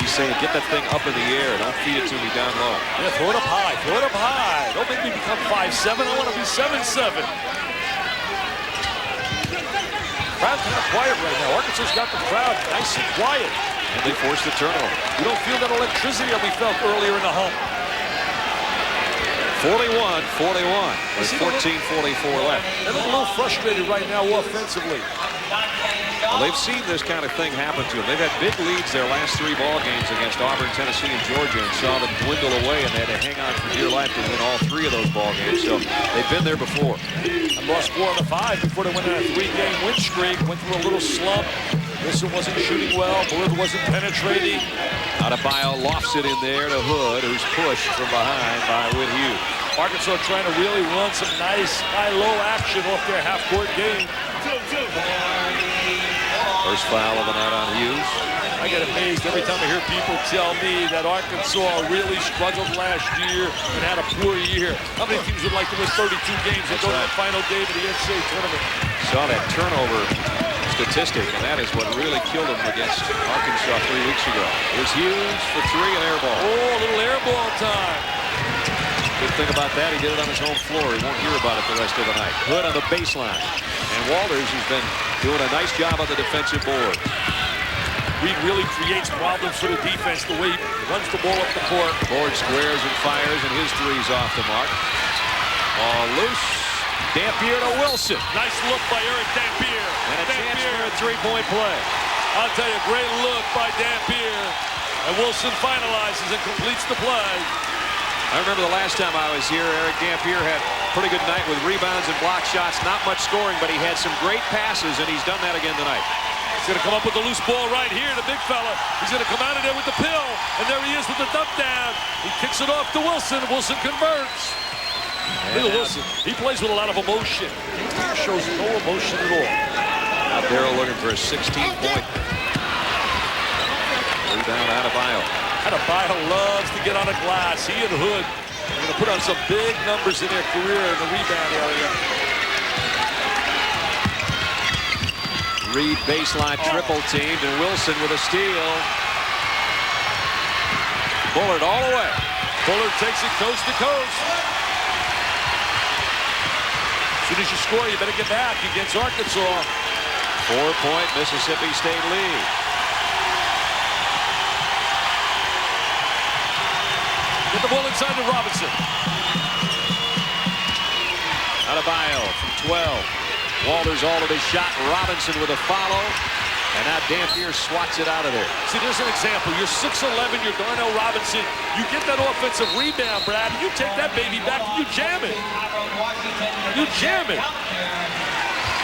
He saying, get that thing up in the air. Don't feed it to me down low. Yeah, throw it up high. Throw it up high. Don't make me become 5'7". I want to be 7'7". Crowd's kind of quiet right now. Arkansas's got the crowd nice and quiet. And they forced the turnover. You don't feel that electricity that we felt earlier in the hump. 41-41 with 14:44 left. They're a little frustrated right now offensively. Well, they've seen this kind of thing happen to them. They've had big leads their last 3 ball games against Auburn, Tennessee, and Georgia, and saw them dwindle away, and they had to hang on for dear life to win all 3 of those ball games. So they've been there before. And lost 4 out of 5 before they went on a 3-game win streak. Went through a little slump. Wilson wasn't shooting well. Bullard wasn't penetrating. Adebayo lofts it in there to Hood, who's pushed from behind by Whit Hughes. Arkansas trying to really run some nice high-low action off their half-court game. First foul of the night on Hughes. I get amazed every time I hear people tell me that Arkansas really struggled last year and had a poor year. How many teams would like to win 32 games and go to the final game of the NCAA tournament? Saw that turnover statistic, and that is what really killed him against Arkansas 3 weeks ago. Here's Hughes for 3 and air ball. Oh, a little air ball time. Good thing about that, he did it on his home floor. He won't hear about it the rest of the night. Hood on the baseline. And Walters has been doing a nice job on the defensive board. Reed really creates problems for the defense the way he runs the ball up the court. Board squares and fires, and his three's off the mark. All loose. Dampier to Wilson. Nice look by Eric Dampier. And a chance for a 3-point play. I'll tell you, great look by Dampier. And Wilson finalizes and completes the play. I remember the last time I was here, Eric Dampier had a pretty good night with rebounds and block shots. Not much scoring, but he had some great passes, and he's done that again tonight. He's going to come up with the loose ball right here, the big fella. He's going to come out of there with the pill, and there he is with the dump down. He kicks it off to Wilson. Wilson converts. Look at Wilson. He plays with a lot of emotion. He shows no emotion at all. Now Darrell looking for a 16-point. Rebound Adebayo. Adebayo loves to get on the glass. He and Hood are going to put on some big numbers in their career in the rebound area. Reed baseline triple teamed, and Wilson with a steal. Bullard all the way. Bullard takes it coast to coast. As soon as you score, you better get back against Arkansas. 4-point Mississippi State lead. Get the ball inside to Robinson. Adebayo from 12. Walters altered his shot. Robinson with a follow. And now Dampier swats it out of there. See, there's an example. You're 6'11", you're Darnell Robinson. You get that offensive rebound, Brad, and you take that baby back and you jam it. You jam it.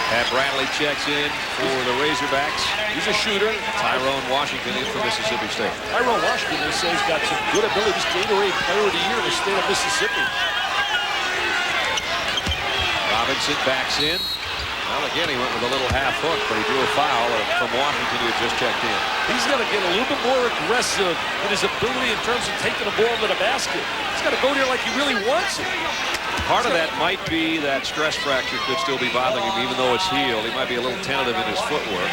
Pat Bradley checks in for the Razorbacks. He's a shooter. Tyrone Washington in for Mississippi State. Tyrone Washington, they say, has got some good abilities. Gatorade Player of the Year in the state of Mississippi. Robinson backs in. Well, again, he went with a little half hook, but he drew a foul from Washington who had just checked in. He's got to get a little bit more aggressive in his ability in terms of taking the ball to the basket. He's got to go there like he really wants it. Part of that might be that stress fracture could still be bothering him, even though it's healed. He might be a little tentative in his footwork.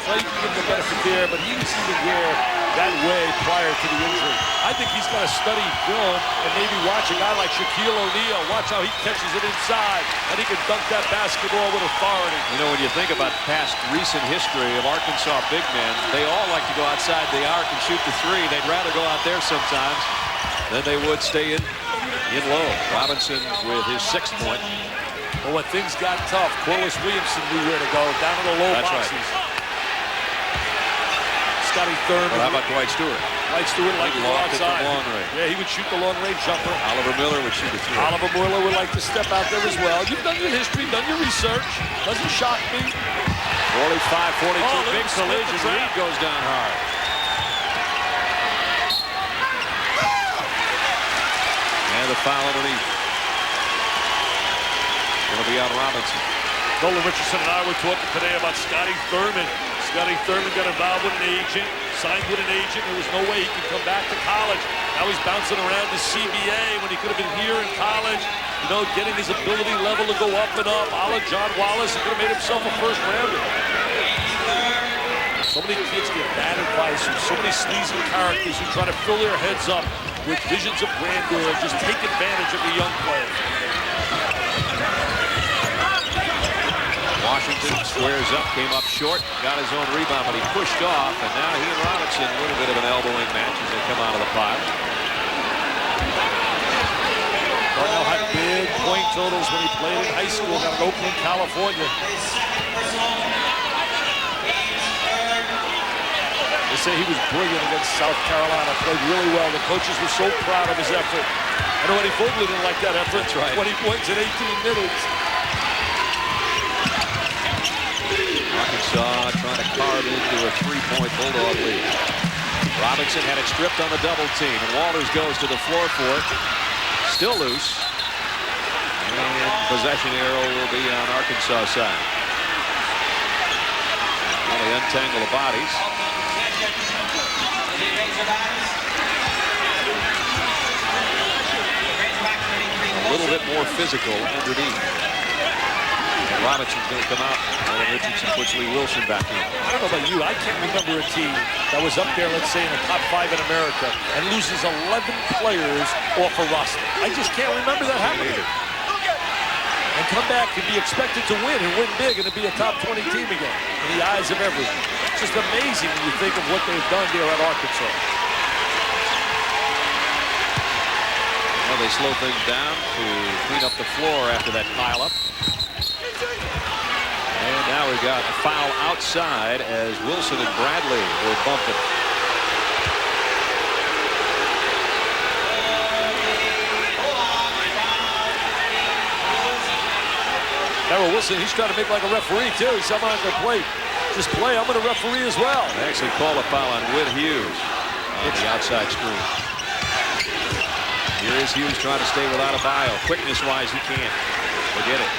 Well, you can give him the benefit there, but he was even there that way prior to the injury. I think he's got to study film and maybe watch a guy like Shaquille O'Neal. Watch how he catches it inside, and he can dunk that basketball with authority. You know, when you think about past recent history of Arkansas big men, they all like to go outside the arc and shoot the three. They'd rather go out there sometimes than they would stay in low. Robinson with his 6th point. Well, when things got tough, Corliss Williamson knew where to go, down in the low boxes. Right. Scotty Thurman. Well, how about Dwight Stewart? Dwight Stewart liked to go outside. Long range. Yeah, he would shoot the long-range jumper. Oliver Miller would shoot a 3. Oliver Miller would like to step out there as well. You've done your history, done your research. Doesn't shock me. 45-42, big collision. Reed goes down hard. And the foul underneath. Going to be on Robinson. Nolan Richardson and I were talking today about Scotty Thurman. Scotty Thurman got involved with an agent, signed with an agent. There was no way he could come back to college. Now he's bouncing around the CBA when he could have been here in college. You know, getting his ability level to go up and up. A la John Wallace, he could have made himself a first rounder. So many kids get bad advice from so many sleazy characters who try to fill their heads up with visions of grandeur, just take advantage of the young player. Washington squares up, came up short, got his own rebound, but he pushed off, and now he and Robinson, a little bit of an elbowing match as they come out of the pile. Darnell had big point totals when he played in high school down in Oakland, California. They say he was brilliant against South Carolina, played really well. The coaches were so proud of his effort. I know Eddie Fogler didn't like that effort. That's right. 20 points in 18 minutes. Arkansas trying to carve into a 3-point Bulldog lead. Robinson had it stripped on the double team, and Walters goes to the floor for it. Still loose. And possession arrow will be on Arkansas side. Well, they untangle the bodies. A little bit more physical underneath. And Robinson's going to come out. And Richardson puts Lee Wilson back in. I don't know about you, I can't remember a team that was up there, let's say, in the top 5 in America and loses 11 players off a roster. I just can't remember that happening. And come back and be expected to win and win big and to be a top 20 team again in the eyes of everyone. It's just amazing when you think of what they've done there at Arkansas. Well, they slow things down to clean up the floor after that pileup. And now we've got a foul outside as Wilson and Bradley were bumping. Darrell Wilson, he's trying to make like a referee too. He said, I'm not going to play. Just play. I'm going to referee as well. They actually call a foul on Whit Hughes on the outside screen. Here is Hughes trying to stay without a bio. Quickness-wise, he can't. Forget it.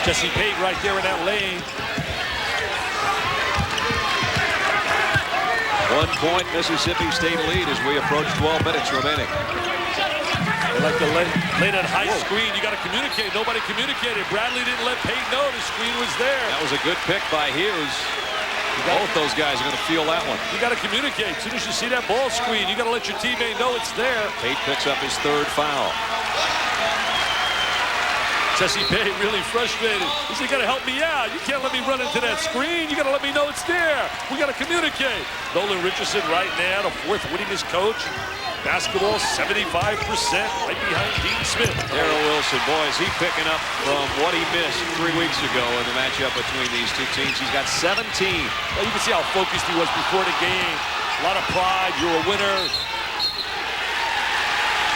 Jesse Payne right there in that lane. 1 point Mississippi State lead as we approach 12 minutes remaining. They like to lay that high screen. You got to communicate. Nobody communicated. Bradley didn't let Payne know the screen was there. That was a good pick by Hughes. Both those guys are going to feel that one. You got to communicate. As soon as you see that ball screen, you got to let your teammate know it's there. Tate picks up his 3rd foul. Jesse Payne really frustrated. He said, you got to help me out. You can't let me run into that screen. You got to let me know it's there. We got to communicate. Nolan Richardson right now, the 4th winningest coach. Basketball 75%, right behind Dean Smith. Darrell Wilson, boys, he's picking up from what he missed 3 weeks ago in the matchup between these two teams. He's got 17. Well, you can see how focused he was before the game. A lot of pride. You're a winner.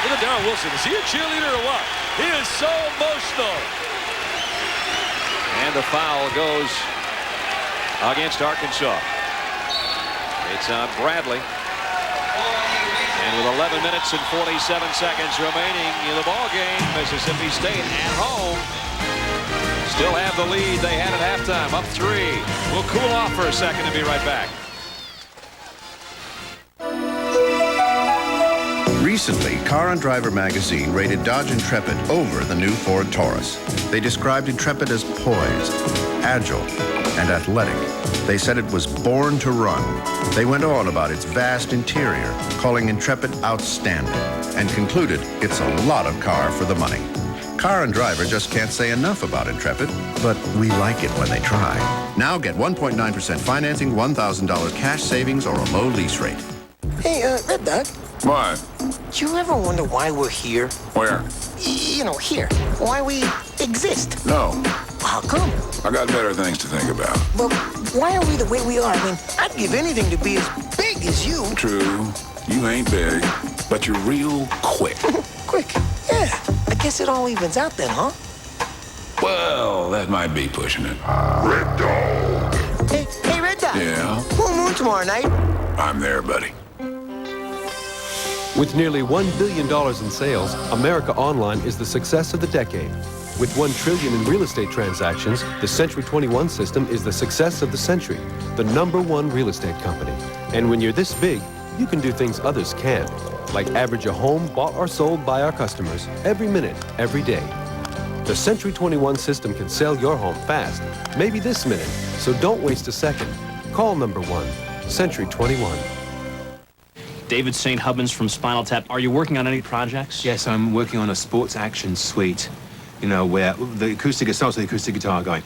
Look at Darrell Wilson. Is he a cheerleader or what? He is so emotional. And the foul goes against Arkansas. It's on Bradley. And with 11 minutes and 47 seconds remaining in the ball game, Mississippi State at home still have the lead they had at halftime, up 3. We'll cool off for a second and be right back. Recently, Car and Driver magazine rated Dodge Intrepid over the new Ford Taurus. They described Intrepid as poised, agile, and athletic. They said it was born to run. They went on about its vast interior, calling Intrepid outstanding, and concluded it's a lot of car for the money. Car and Driver just can't say enough about Intrepid, but we like it when they try. Now get 1.9% financing, $1,000 cash savings, or a low lease rate. Hey, Red Dog. What? Do you ever wonder why we're here? Where? You know, here. Why we exist? No. How come? I got better things to think about. But why are we the way we are? I mean, I'd give anything to be as big as you. True. You ain't big, but you're real quick. Quick? Yeah. I guess it all evens out then, huh? Well, that might be pushing it. Red Dog. Hey, Red Dog. Yeah? Full moon tomorrow night. I'm there, buddy. With nearly $1 billion in sales, America Online is the success of the decade. With $1 trillion in real estate transactions, the Century 21 system is the success of the century, the #1 real estate company. And when you're this big, you can do things others can't, like average a home bought or sold by our customers every minute, every day. The Century 21 system can sell your home fast, maybe this minute, so don't waste a second. Call number 1, Century 21. David St. Hubbins from Spinal Tap. Are you working on any projects? Yes, I'm working on a sports action suite, you know, where the acoustic, it starts with the acoustic guitar going.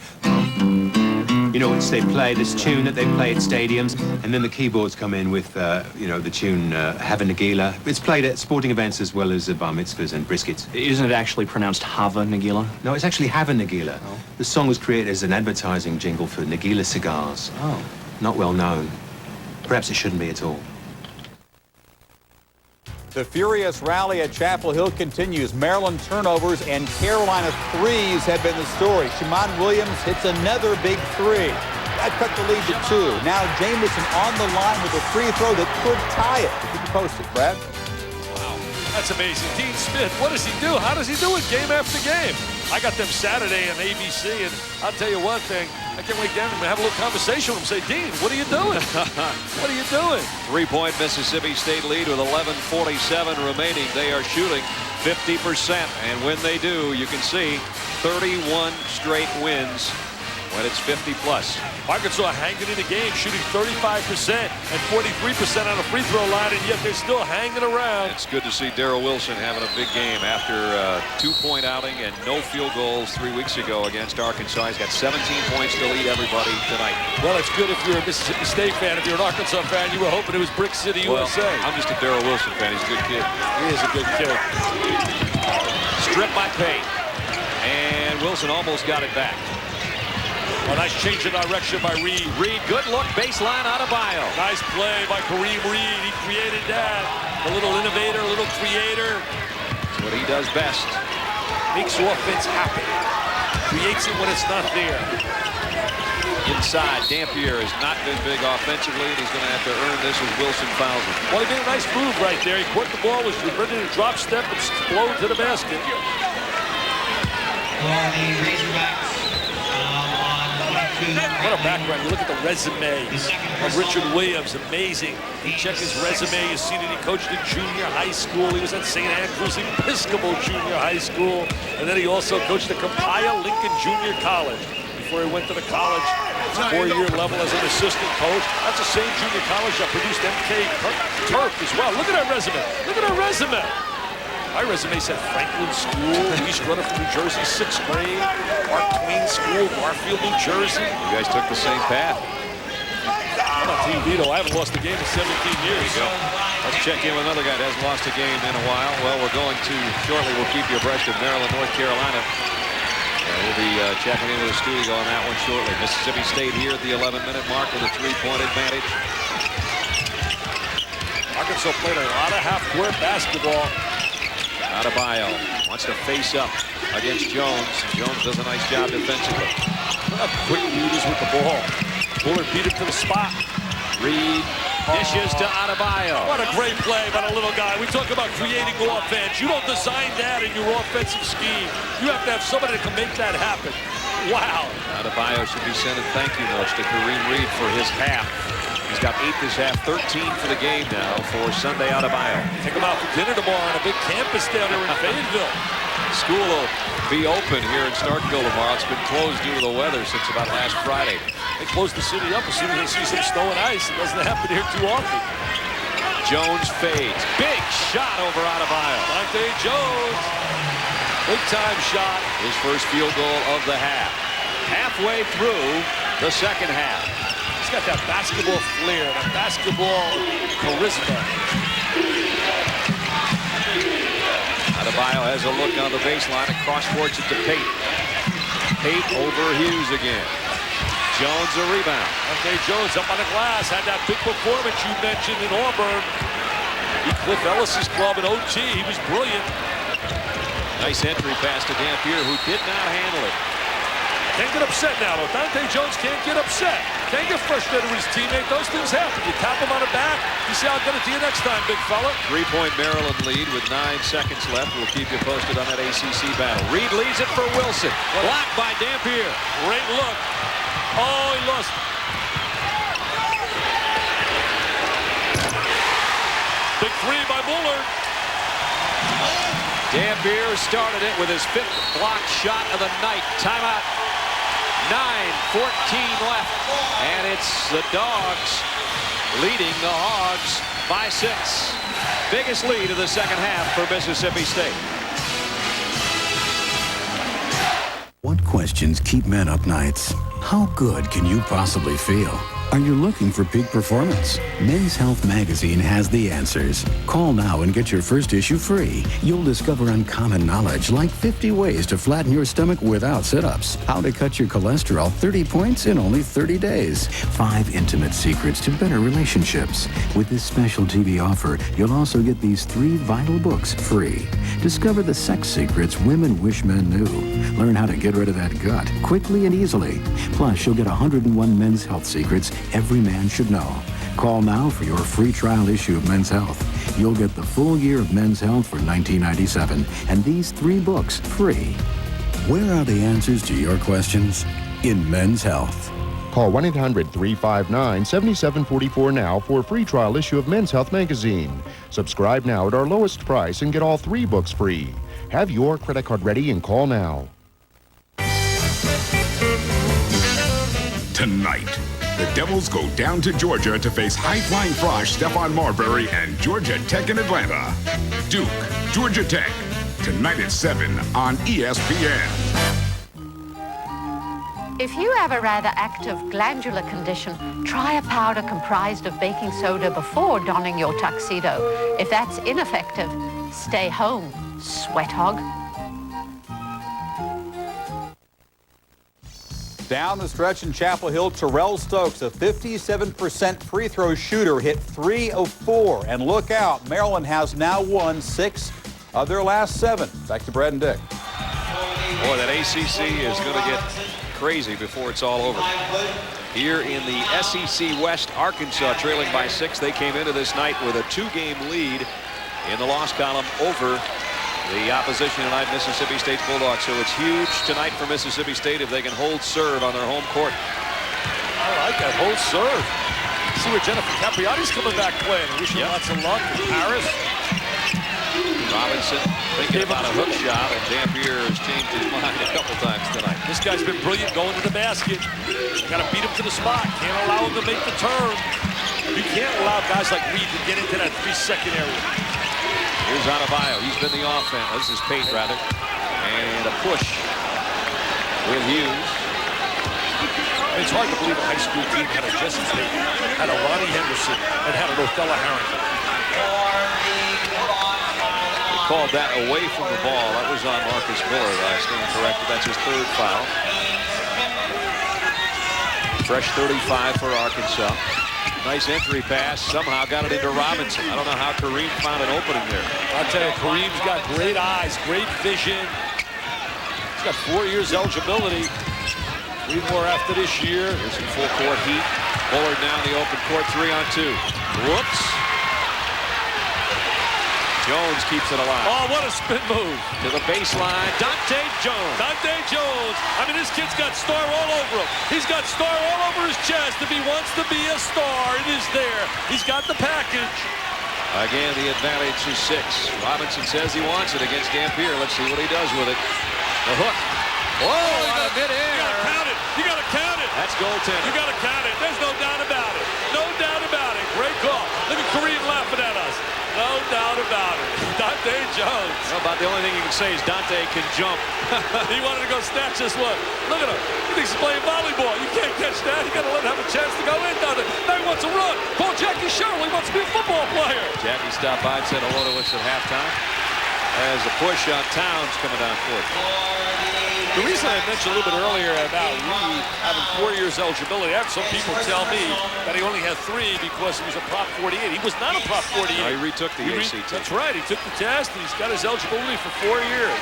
You know, they play this tune that they play at stadiums, and then the keyboards come in with, you know, the tune Hava Nagila. It's played at sporting events as well as bar mitzvahs and briskets. Isn't it actually pronounced Hava Nagila? No, it's actually Hava Nagila. Oh. The song was created as an advertising jingle for Nagila cigars. Oh. Not well known. Perhaps it shouldn't be at all. The furious rally at Chapel Hill continues. Maryland turnovers and Carolina threes have been the story. Shammond Williams hits another big three. That cut the lead to 2. Now Jamison on the line with a free throw that could tie it. Keep you posted, Brad. Wow, that's amazing. Dean Smith, what does he do? How does he do it game after game? I got them Saturday on ABC, and I'll tell you one thing. I can't wait down and have a little conversation with him. Say, Dean, what are you doing? What are you doing? 3-point Mississippi State lead with 11:47 remaining. They are shooting 50%. And when they do, you can see 31 straight wins when it's 50-plus. Arkansas hanging in the game, shooting 35% and 43% on the free throw line, and yet they're still hanging around. It's good to see Darrell Wilson having a big game after a 2-point outing and no field goals 3 weeks ago against Arkansas. He's got 17 points to lead everybody tonight. Well, it's good if you're a Mississippi State fan. If you're an Arkansas fan, you were hoping it was Brick City, USA. I'm just a Darrell Wilson fan. He's a good kid. He is a good kid. Stripped by Payne. And Wilson almost got it back. A nice change of direction by Reed. Reed, good look, baseline Adebayo. Nice play by Kareem Reed. He created that. A little innovator, a little creator. That's what he does best. Makes offense happen. Creates it when it's not there. Inside, Dampier has not been big offensively, and he's going to have to earn this as Wilson fouls him. Well, he made a nice move right there. He caught the ball, was ready to drop step and explode to the basket. What a background. You look at the resume of Richard Williams. Amazing. You check his resume. You see that he coached in junior high school. He was at St. Andrews Episcopal Junior High School. And then he also coached at Copiah Lincoln Junior College before he went to the college 4-year level as an assistant coach. That's the same junior college that produced MK Turk as well. Look at that resume. Look at our resume. My resume said Franklin School, East Rutherford, New Jersey, 6th grade. Mark Twain School, Garfield, New Jersey. You guys took the same path. I'm on TV, though. I haven't lost a game in 17 years. There you go. Let's check in with another guy that hasn't lost a game in a while. Well, we're going to shortly. We'll keep you abreast of Maryland, North Carolina. We'll be checking in with the studio on that one shortly. Mississippi State here at the 11-minute mark with a 3-point advantage. Arkansas played a lot of half-court basketball. Adebayo wants to face up against Jones. Jones does a nice job defensively. Quick leaders with the ball. Bullard beat him to the spot. Reed dishes to Adebayo. What a great play by the little guy. We talk about creating offense. You don't design that in your offensive scheme. You have to have somebody that can make that happen. Wow. Adebayo should be sending thank you notes to Kareem Reed for his half. He's got 8 this half, 13 for the game now for Sunday Adebayo. Take him out for dinner tomorrow on a big campus down there in Fayetteville. School will be open here in Starkville tomorrow. It's been closed due to the weather since about last Friday. They closed the city up as soon as they see some snow and ice. It doesn't happen here too often. Jones fades. Big shot over Adebayo. Dante Jones. Big time shot. His first field goal of the half. Halfway through the second half. He's got that basketball flair, that basketball charisma. Adebayo has a look on the baseline, across towards it to Pate. Pate over Hughes again. Jones a rebound. Okay, Jones up on the glass, had that big performance you mentioned in Auburn. Beat Cliff Ellis's club in OT. He was brilliant. Nice entry pass to Dampier, who did not handle it. Can't get upset now, though. Dante Jones can't get upset. Can't get frustrated with his teammate. Those things happen. You tap him on the back. You see how I'll get it to you next time, big fella. 3-point Maryland lead with 9 seconds left. We'll keep you posted on that ACC battle. Reed leads it for Wilson. Blocked by Dampier. Great look. Oh, he lost. Big three by Bullard. Dampier started it with his 5th block shot of the night. Timeout. 9:14 left, and it's the Dogs leading the Hogs by 6. Biggest lead of the second half for Mississippi State. What questions keep men up nights? How good can you possibly feel? Are you looking for peak performance? Men's Health magazine has the answers. Call now and get your first issue free. You'll discover uncommon knowledge like 50 ways to flatten your stomach without sit-ups, how to cut your cholesterol 30 points in only 30 days, 5 intimate secrets to better relationships. With this special TV offer, you'll also get these 3 vital books free. Discover the sex secrets women wish men knew. Learn how to get rid of that gut quickly and easily. Plus, you'll get 101 Men's Health secrets every man should know. Call now for your free trial issue of Men's Health. You'll get the full year of Men's Health for $19.97 and these 3 books free. Where are the answers to your questions? In Men's Health. Call 1-800-359-7744 now for a free trial issue of Men's Health magazine. Subscribe now at our lowest price and get all 3 books free. Have your credit card ready and call now. Tonight, the Devils go down to Georgia to face high-flying Frosh Stephon Marbury and Georgia Tech in Atlanta. Duke, Georgia Tech, tonight at 7 on ESPN. If you have a rather active glandular condition, try a powder comprised of baking soda before donning your tuxedo. If that's ineffective, stay home, sweat hog. Down the stretch in Chapel Hill, Terrell Stokes, a 57% free throw shooter, hit 3 of 4. And look out, Maryland has now won 6 of their last 7. Back to Brad and Dick. Boy, that ACC is going to get crazy before it's all over. Here in the SEC West, Arkansas trailing by 6. They came into this night with a 2-game lead in the loss column over the opposition tonight, Mississippi State Bulldogs. So it's huge tonight for Mississippi State if they can hold serve on their home court. I like that hold serve. See where Jennifer Capriati's coming back playing. We wish you lots of luck in Paris. Robinson thinking about a hook shot, and Dampier has changed his mind a couple times tonight. This guy's been brilliant going to the basket. Got to beat him to the spot. Can't allow him to make the turn. You can't allow guys like Reed to get into that 3-second area. Here's Adebayo. He's been the offense. This is Pate, rather. And a push with Hughes. It's hard to believe a high school team had a Jesse Pate, had a Ronnie Henderson, and had an Othella Harrington. He called that away from the ball. That was on Marcus Miller. I stand corrected. That's his 3rd foul. Fresh 35 for Arkansas. Nice entry pass. Somehow got it into Robinson. I don't know how Kareem found an opening there. I'll tell you, Kareem's got great eyes, great vision. He's got 4 years eligibility. 3 more after this year. Here's some full court heat. Bullard now in the open court, 3-on-2. Whoops. Jones keeps it alive. Oh, what a spin move. To the baseline, Dante Jones. Dante Jones. I mean, this kid's got star all over him. He's got star all over his chest. If he wants to be a star, it is there. He's got the package. Again, the advantage is 6. Robinson says he wants it against Dampier. Let's see what he does with it. The hook. Whoa, out of midair. You got to count it. You got to count it. That's goaltending. You got to count it. There's no doubt about it. No doubt about it. Great call. Look at Kareem laughing at us. No doubt about it. Dante Jones. Well, about the only thing you can say is Dante can jump. He wanted to go snatch this one. Look at him. He thinks he's playing volleyball. You can't catch that. You got to let him have a chance to go in, Dante. Now he wants to run. Call Jackie Sherrill. He wants to be a football player. Jackie stopped by and said hello to us at halftime. As the push on Towns coming down court. The reason I mentioned a little bit earlier about Reed having 4 years eligibility, I have some people tell me that he only had 3 because he was a Prop 48. He was not a Prop 48. No, he retook the ACT. That's right. He took the test, and he's got his eligibility for 4 years.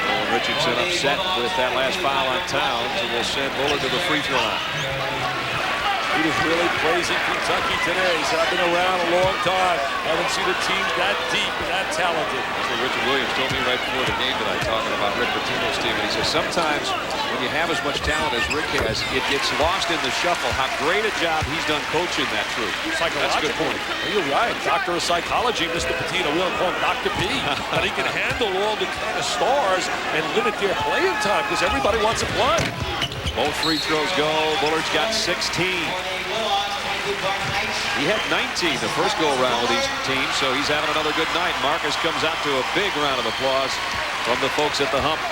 Well, Richardson upset with that last foul on Towns, and will send Bullard to the free throw line. He was really praising Kentucky today. He said, I've been around a long time. Haven't seen a team that deep and that talented. That's what Richard Williams told me right before the game tonight, talking about Rick Pitino's team. And he says sometimes when you have as much talent as Rick has, it gets lost in the shuffle how great a job he's done coaching that troop. That's a good point. Well, you're right. Doctor of psychology, Mr. Pitino. We don't call him Dr. P. But he can handle all the kind of stars and limit their playing time because everybody wants to play. Both free throws go. Bullard's got 16. He had 19 the first go-around with each team, so he's having another good night. Marcus comes out to a big round of applause from the folks at the hump.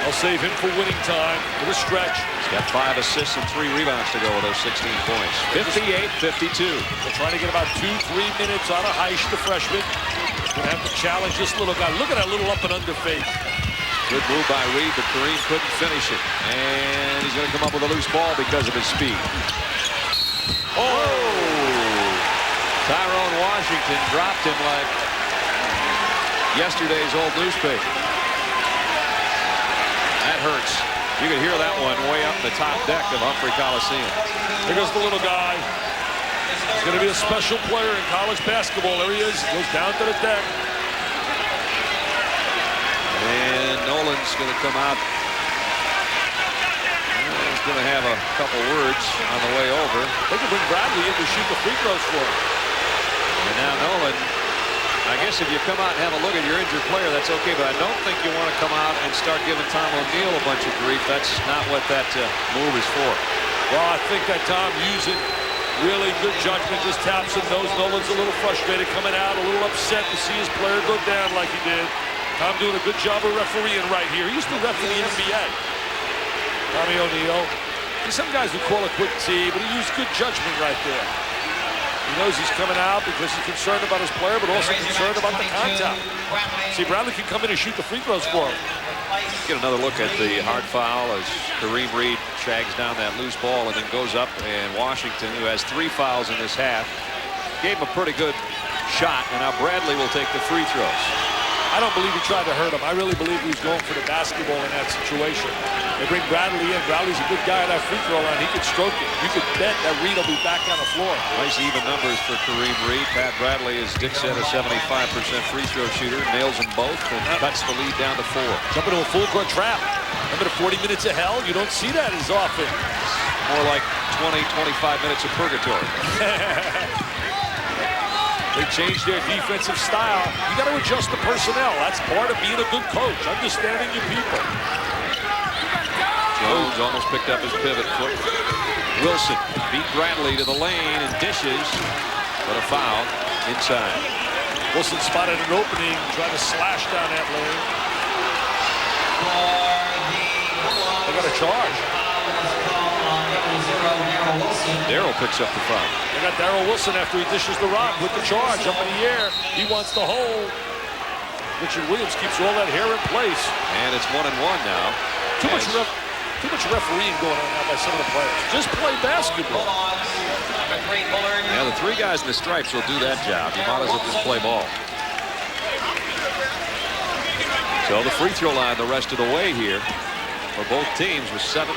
I'll save him for winning time with a stretch. He's got 5 assists and 3 rebounds to go with those 16 points. 58-52. They're trying to get about 2-3 minutes out of Heish, the freshman. Going to have to challenge this little guy. Look at that little up and under fake. Good move by Reed, but Kareem couldn't finish it. And he's going to come up with a loose ball because of his speed. Oh! Tyrone Washington dropped him like yesterday's old newspaper. That hurts. You could hear that one way up the top deck of Humphrey Coliseum. Here goes the little guy. He's going to be a special player in college basketball. There he is. Goes down to the deck. And Nolan's going to come out. He's going to have a couple words on the way over. They can bring Bradley in to shoot the free throws for him. And now Nolan, I guess if you come out and have a look at your injured player, that's okay, but I don't think you want to come out and start giving Tom O'Neal a bunch of grief. That's not what that move is for. Well, I think that Tom using really good judgment, just taps him, knows Nolan's a little frustrated, coming out a little upset to see his player go down like he did. Tom doing a good job of refereeing right here. He used to ref in the NBA. Tommy O'Neal. Some guys would call a quick tee, but he used good judgment right there. He knows he's coming out because he's concerned about his player, but also concerned about the contact. See, Bradley can come in and shoot the free throws for him. Get another look at the hard foul as Kareem Reed shags down that loose ball and then goes up, and Washington, who has 3 fouls in this half, gave him a pretty good shot, and now Bradley will take the free throws. I don't believe he tried to hurt him. I really believe he was going for the basketball in that situation. They bring Bradley in. Bradley's a good guy at that free throw line. He could stroke it. You could bet that Reed will be back on the floor. Nice even numbers for Kareem Reed. Pat Bradley, as Dick said, a 75% free throw shooter. Nails them both and cuts the lead down to 4. Jump into a full court trap. Remember the 40 minutes of hell? You don't see that as often. More like 20, 25 minutes of purgatory. They changed their defensive style. You got to adjust the personnel. That's part of being a good coach, understanding your people. Jones almost picked up his pivot foot. Wilson beat Bradley to the lane and dishes, but a foul inside. Wilson spotted an opening, tried to slash down that lane. They got a charge. Darrell picks up the foul. They got Darrell Wilson after he dishes the rock with the charge up in the air. He wants to hold. Richard Williams keeps all that hair in place. And it's 1-1 now. Too much refereeing going on now by some of the players. Just play basketball. Yeah, the 3 guys in the stripes will do that job. You might as well just play ball. So the free throw line the rest of the way here for both teams was 7-17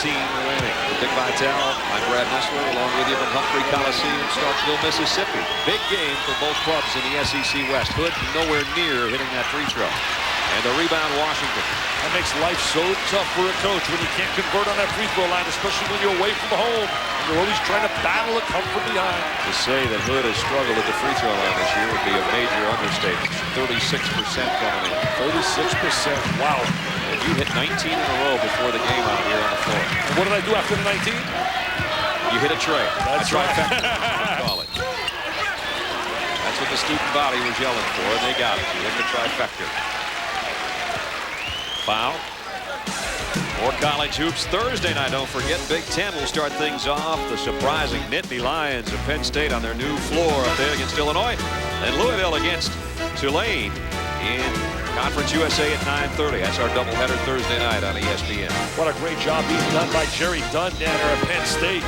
remaining. Dick Vitale, I'm Brad Nessler, along with you from Humphrey Coliseum, Starkville, Mississippi. Big game for both clubs in the SEC West. Hood nowhere near hitting that free throw. And the rebound, Washington. That makes life so tough for a coach when you can't convert on that free throw line, especially when you're away from home. You're always trying to battle and come from behind. To say that Hood has struggled at the free throw line this year would be a major understatement. 36% coming in. 36%. Wow. And you hit 19 in a row before the game out here on the floor. And what did I do after the 19? You hit a tray. That's right. Call it. That's what the student body was yelling for, and they got it. You hit the trifecta. Foul. More college hoops Thursday night. Don't forget, Big Ten will start things off. The surprising Nittany Lions of Penn State on their new floor up there against Illinois. And Louisville against Tulane in Conference USA at 9:30. That's our doubleheader Thursday night on ESPN. What a great job being done by Jerry Dunn down there at Penn State.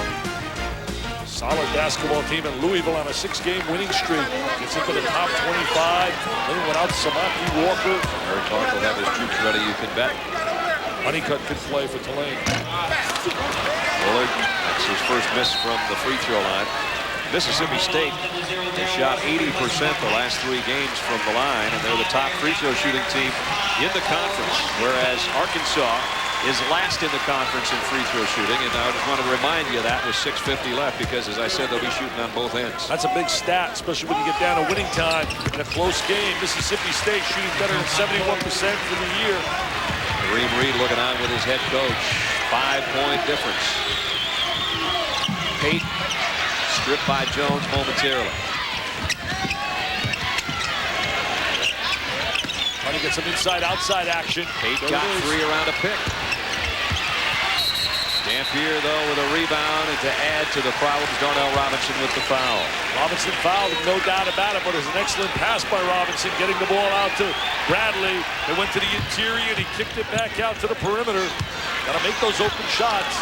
Solid basketball team in Louisville on a 6-game winning streak. Gets into the top 25. Then without Samaki Walker. Eric Clark will have his troops ready, you can bet. Honeycutt could play for Tulane. Willard, That's his first miss from the free throw line. Mississippi State has shot 80% the last 3 games from the line, and they're the top free throw shooting team in the conference, whereas Arkansas is last in the conference in free throw shooting. And I just want to remind you of that with 6:50 left, because, as I said, they'll be shooting on both ends. That's a big stat, especially when you get down to winning time in a close game. Mississippi State shooting better than 71% for the year. Kareem Reed looking on with his head coach. 5-point difference. Pate stripped by Jones momentarily. Trying to get some inside-outside action. Pate got 3 around a pick. Dampier, though, with a rebound, and to add to the problems, Darnell Robinson with the foul. Robinson fouled, no doubt about it, but it was an excellent pass by Robinson, getting the ball out to Bradley. It went to the interior, and he kicked it back out to the perimeter. Got to make those open shots.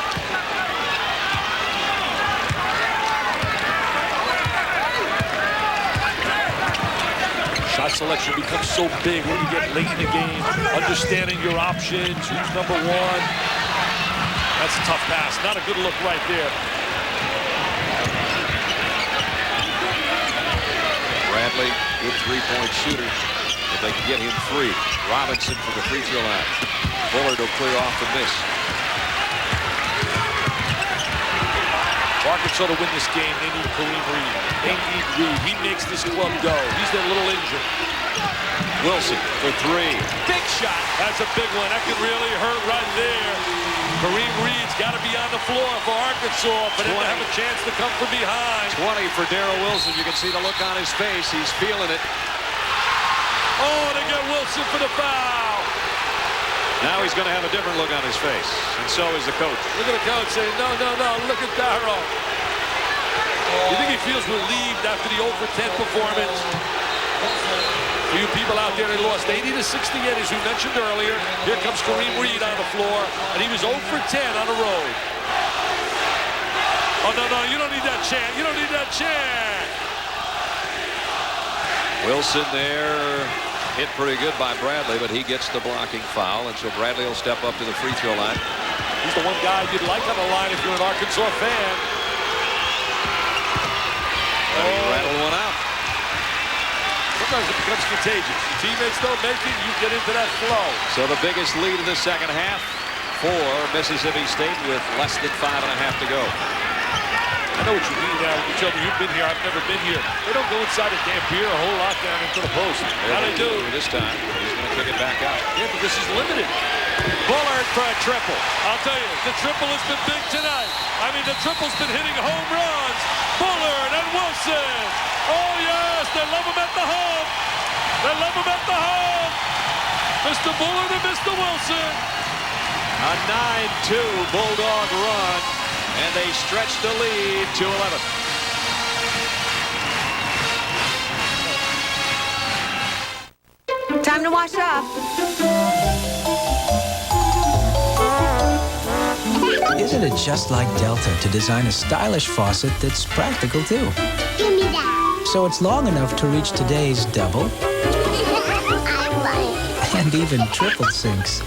Shot selection becomes so big when you get late in the game. Understanding your options, who's number 1. That's a tough pass. Not a good look right there. Bradley, good 3-point shooter. If they can get him free. Robinson for the free throw line. Bullard will clear off the miss. Arkansas to win this game, they need Kareem Reed. They need Reed. He makes this club go. He's their little engine. Wilson for 3. Big shot. That's a big one. That could really hurt right there. Kareem Reed's got to be on the floor for Arkansas, but they have a chance to come from behind. 20 for Darrell Wilson. You can see the look on his face. He's feeling it. Oh, they get Wilson for the foul. Now he's going to have a different look on his face, and so is the coach. Look at the coach saying, no, look at Darrell. You think he feels relieved after the 0 for 10 performance? For you people out there, they lost 80 to 68, as we mentioned earlier. Here comes Kareem Reed on the floor, and he was 0 for 10 on the road. Oh, no, you don't need that chant. You don't need that chant. Wilson there. Hit pretty good by Bradley, but he gets the blocking foul, and so Bradley will step up to the free throw line. He's the one guy you'd like on the line if you're an Arkansas fan. He rattled one out. Sometimes it becomes contagious. Your teammates don't make it, you get into that flow. So the biggest lead in the second half for Mississippi State with less than 5.5 to go. I know what you mean now when you tell me you've been here. I've never been here. They don't go inside of Dampier a whole lot down into the post. Now they do. This time, he's going to kick it back out. Yeah, but this is limited. Bullard for a triple. I'll tell you, the triple has been big tonight. I mean, the triple's been hitting home runs. Bullard and Wilson. Oh, yes, they love him at the home. They love him at the home. Mr. Bullard and Mr. Wilson. A 9-2 Bulldog run, and they stretch the lead to 11. Time to wash up. Isn't it just like Delta to design a stylish faucet that's practical too? Give me that. So it's long enough to reach today's double and even triple sinks.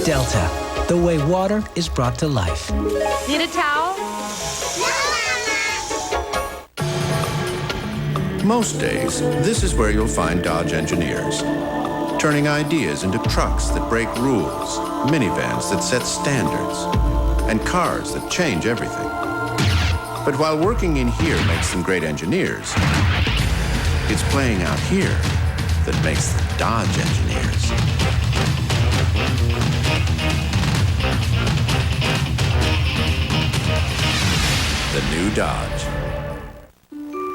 Delta, the way water is brought to life. Need a towel? Most days, this is where you'll find Dodge engineers. Turning ideas into trucks that break rules, minivans that set standards, and cars that change everything. But while working in here makes them great engineers, it's playing out here that makes them Dodge engineers. The new Dodge.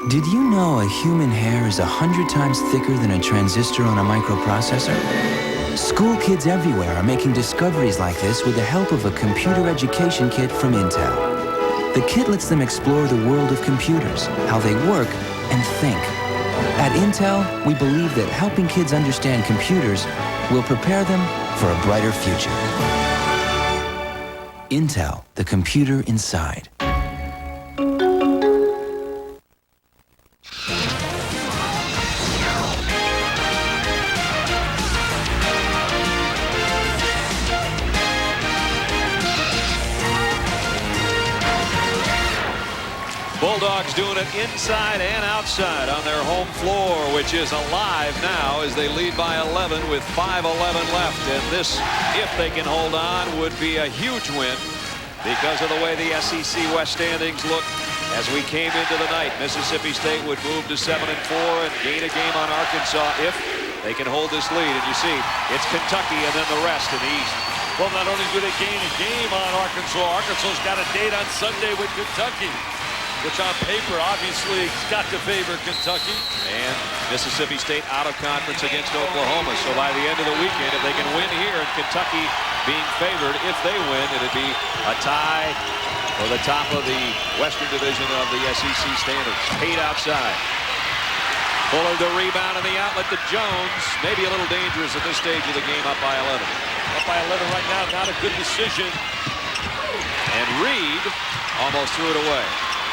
Did you know a human hair is 100 times thicker than a transistor on a microprocessor? School kids everywhere are making discoveries like this with the help of a computer education kit from Intel. The kit lets them explore the world of computers, how they work and think. At Intel, we believe that helping kids understand computers will prepare them for a brighter future. Intel, the computer inside. Bulldogs doing it inside and outside on their home floor, which is alive now as they lead by 11 with 5:11 left. And this, if they can hold on, would be a huge win because of the way the SEC West standings look. As we came into the night, Mississippi State would move to 7-4 and gain a game on Arkansas if they can hold this lead. And you see, it's Kentucky and then the rest in the East. Well, not only do they gain a game on Arkansas, Arkansas's got a date on Sunday with Kentucky, which on paper obviously got to favor Kentucky. And Mississippi State out of conference against Oklahoma. So by the end of the weekend, if they can win here and Kentucky being favored, if they win, it'd be a tie for the top of the Western Division of the SEC standings. Pate outside. Bullard the rebound and the outlet to Jones. Maybe a little dangerous at this stage of the game, up by 11. Up by 11 right now, not a good decision. And Reed almost threw it away.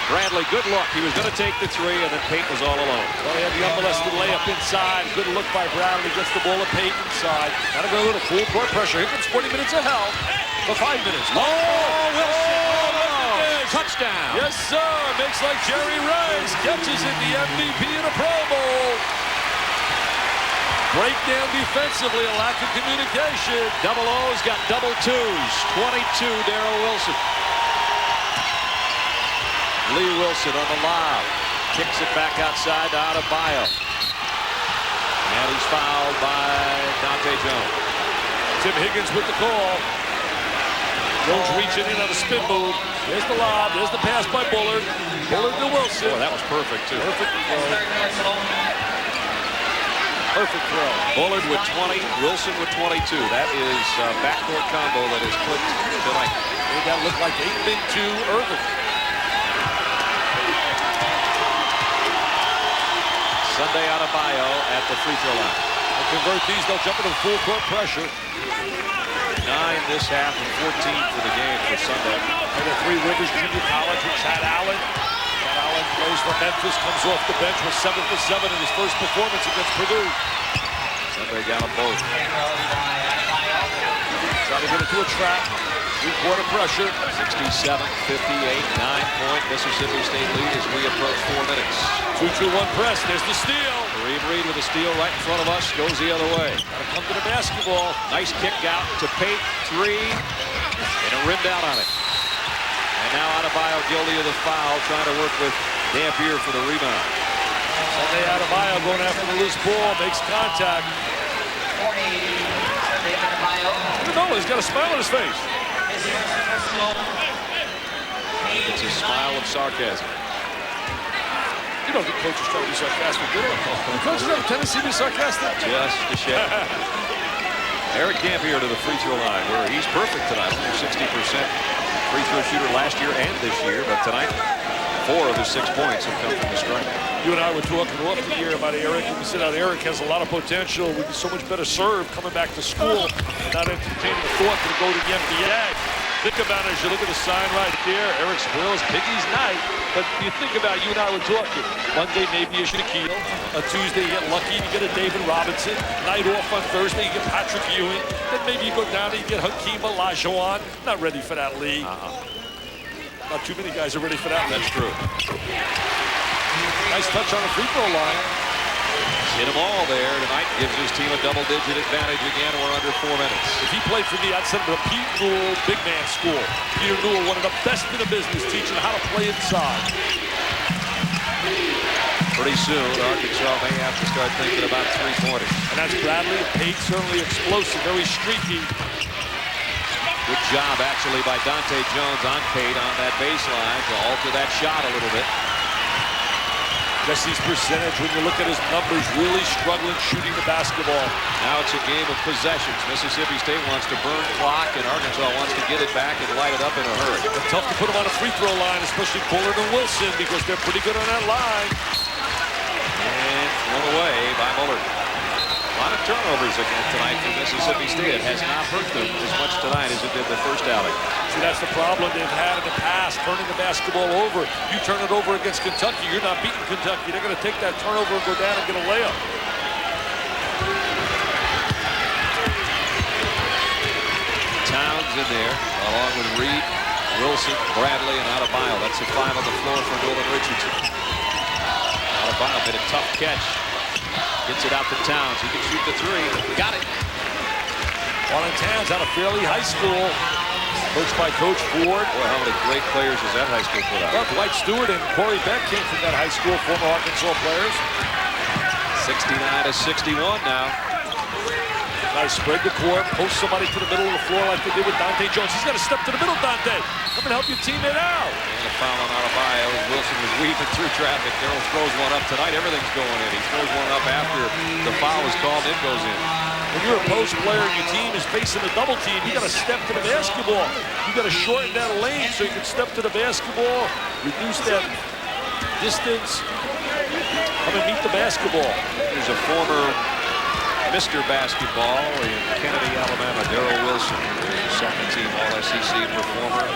Bradley, good look. He was going to take the three, and then Pate was all alone. Well, he had the unmolested layup inside. Good look by Bradley. Gets the ball to Pate inside. Got to go with a full court pressure. Here comes 40 minutes of hell for 5 minutes. Oh, Wilson! Touchdown! Yes, sir. Makes like Jerry Rice. Catches it, the MVP in a Pro Bowl. Breakdown defensively, a lack of communication. Double O's got double twos. 22, Darrell Wilson. Lee Wilson on the lob. Kicks it back outside to Adebayo. And he's fouled by Dante Jones. Tim Higgins with the call. Jones reaching in on a spin move. There's the lob. There's the pass by Bullard. Bullard to Wilson. Boy, that was perfect, too. Perfect throw. Perfect throw. Bullard with 20, Wilson with 22. That is a backcourt combo that is clicked tonight. Made that look like 8-2 Irvin. Sunday Adebayo at the free throw line. They'll convert these. They'll jump into full court pressure. 9 this half and 14 for the game for Sunday. And the Three Rivers Junior College with Chad Allen. Chad Allen plays for Memphis, comes off the bench with 7 for 7 in his first performance against Purdue. Sunday got them both. Trying to get into a trap. Three-quarter pressure. 67-58, 9-point Mississippi State lead as we approach 4 minutes. 2-2-1 press. There's the steal. Kareem Reed with a steal right in front of us. Goes the other way. Gotta come to the basketball. Nice kick out to Pate. 3. And it rimmed out on it. And now Adebayo guilty of the foul, trying to work with Dampier for the rebound. Sunday Adebayo going after the loose ball. Makes contact. I don't know. He's got a smile on his face. It's a smile of sarcasm. You don't think coaches try to be sarcastic, do they? Coaches have a tendency to be sarcastic. Just a shade. Eric Dampier to the free throw line, where he's perfect tonight. Only 60% free throw shooter last year and this year, but tonight 4 of his 6 points have come from the stripe. You and I were talking off the year about Eric, and we said that Eric has a lot of potential. Would be so much better served coming back to school, not entertaining the thought to go to the NBA. Think about it as you look at the sign right there. Eric spoils Biggie's night. But you think about it, you and I were talking. Monday, maybe you should have Keele. On Tuesday, you get lucky, you get a David Robinson. Night off on Thursday, you get Patrick Ewing. Then maybe you go down and you get Hakeem Olajuwon. Not ready for that league. Not too many guys are ready for that league. That's true. Nice touch on the free throw line. Hit them all there tonight. Gives his team a double-digit advantage again. We're under 4 minutes. If he played for me, I'd send him to Pete Newell Big Man School. Peter Newell, one of the best in the business, teaching how to play inside. Pretty soon, Arkansas may have to start thinking about three-pointers. And that's Bradley. Pate certainly explosive, very streaky. Good job, actually, by Dante Jones on Pate on that baseline to alter that shot a little bit. Jesse's percentage, when you look at his numbers, really struggling shooting the basketball. Now it's a game of possessions. Mississippi State wants to burn clock, and Arkansas wants to get it back and light it up in a hurry. It's tough to put them on a free throw line, especially Bullard and Wilson, because they're pretty good on that line. And thrown away by Bullard. A lot of turnovers again tonight for Mississippi State. It has not hurt them as much tonight as it did the first outing. See, that's the problem they've had in the past, turning the basketball over. You turn it over against Kentucky, you're not beating Kentucky. They're going to take that turnover and go down and get a layup. Towns in there, along with Reed, Wilson, Bradley, and Adebayo. That's the five on the floor for Nolan Richardson. Adebayo made a tough catch. Gets it out to Towns. He can shoot the three. Got it. Marlon Towns out of Fairleigh High School. Coached by Coach Ford. Boy, how many great players has that high school put out? Well, Dwight Stewart and Corey Beck came from that high school, former Arkansas players. 69-61 now. Nice spread the court, post somebody to the middle of the floor like they did with Dante Jones. He's got to step to the middle, Dante. Come and help your teammate out. And a foul on Adebayo. Wilson was weaving through traffic. Darrell throws one up tonight. Everything's going in. He throws one up after the foul is called. It goes in. When you're a post player and your team is facing a double team, you got to step to the basketball. You got to shorten that lane so you can step to the basketball, reduce that distance, come and meet the basketball. There's a former Mr. Basketball in Kennedy, Alabama, Darrell Wilson, second team All-SEC performer.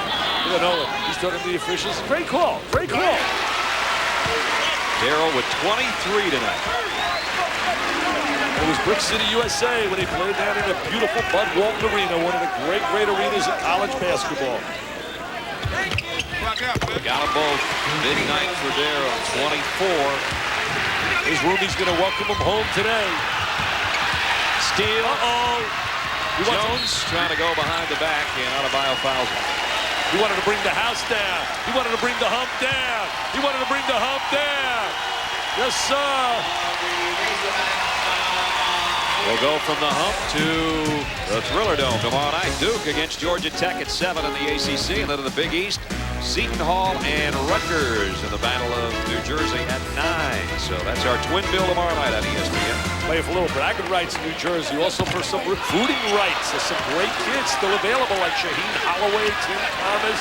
You know, he's talking to the officials. Great call. Great call. Darrell with 23 tonight. It was Brick City, USA when he played down in a beautiful Bud Walton Arena, one of the great arenas in college basketball. Got them both. Big night for Darrell, 24. His roomie's going to welcome him home today. Steal. Uh-oh. Jones trying to go behind the back, and Adebayo fouls him. He wanted to bring the house down. He wanted to bring the hump down. He wanted to bring the hump down. Yes, sir. We'll go from the hump to the Thriller Dome tomorrow night. Duke against Georgia Tech at 7 in the ACC. And then in the Big East, Seton Hall and Rutgers in the Battle of New Jersey at 9. So that's our twin bill tomorrow night on ESPN. Play for little bragging rights in New Jersey. Also for some recruiting rights. There's some great kids still available like Shaheen Holloway, Tim Thomas,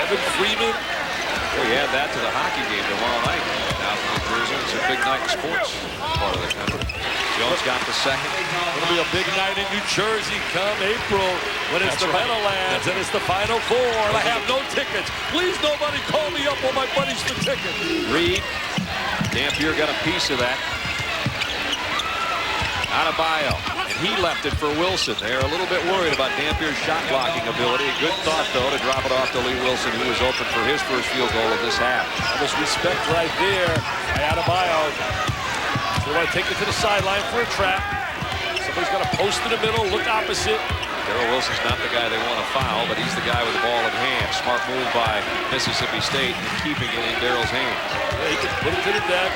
Evan Freeman. We add that to the hockey game tomorrow night. Out in New Jersey, it's a big night in sports part of the country. Jones got the second. It'll be a big night in New Jersey come April when it's the Meadowlands and it's the Final Four. And I have no tickets. Please, nobody call me up on my buddies for tickets. Reed, Dampier got a piece of that. Adebayo, and he left it for Wilson. They're a little bit worried about Dampier's shot blocking ability. A good thought, though, to drop it off to Lee Wilson, who was open for his first field goal of this half. There's respect right there by Adebayo. They want to take it to the sideline for a trap. Somebody's got to post in the middle, look opposite. Darrell Wilson's not the guy they want to foul, but he's the guy with the ball in hand. Smart move by Mississippi State in keeping it in Darrell's hands. Yeah, he can put it to the deck.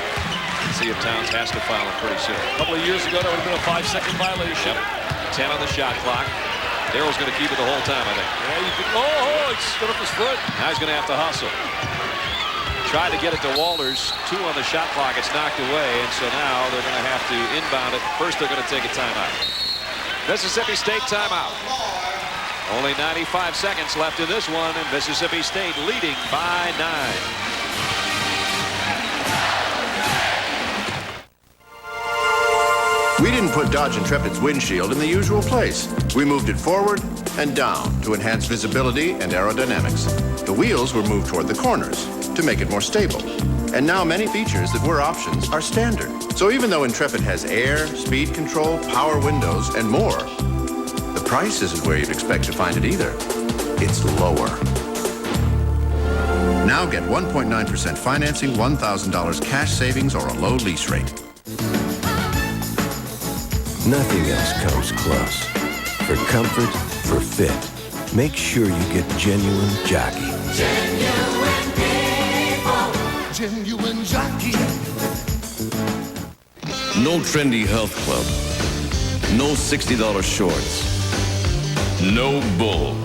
See if Towns has to foul him pretty soon. A couple of years ago, that would have been a 5-second violation. Yep. 10 on the shot clock. Darrell's going to keep it the whole time, I think. Yeah, you can. He stood up his foot. Now he's going to have to hustle. Tried to get it to Walters. 2 on the shot clock. It's knocked away, and so now they're going to have to inbound it. First, they're going to take a timeout. Mississippi State timeout. Only 95 seconds left in this one, and Mississippi State leading by 9. We didn't put Dodge Intrepid's windshield in the usual place. We moved it forward and down to enhance visibility and aerodynamics. The wheels were moved toward the corners to make it more stable. And now many features that were options are standard. So even though Intrepid has air, speed control, power windows, and more, the price isn't where you'd expect to find it either. It's lower. Now get 1.9% financing, $1,000 cash savings, or a low lease rate. Nothing else comes close. For comfort, for fit, make sure you get genuine jockey. Genuine people. Genuine jockey. No trendy health club. No $60 shorts. No bull.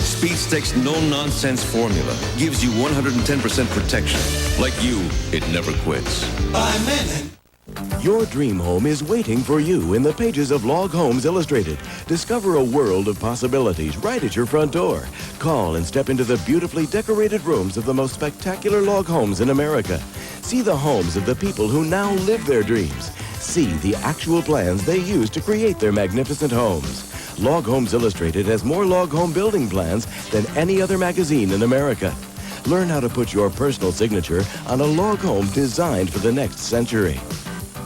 Speedstick's no-nonsense formula gives you 110% protection. Like you, it never quits. By Menon. Your dream home is waiting for you in the pages of Log Homes Illustrated. Discover a world of possibilities right at your front door. Call and step into the beautifully decorated rooms of the most spectacular log homes in America. See the homes of the people who now live their dreams. See the actual plans they use to create their magnificent homes. Log Homes Illustrated has more log home building plans than any other magazine in America. Learn how to put your personal signature on a log home designed for the next century.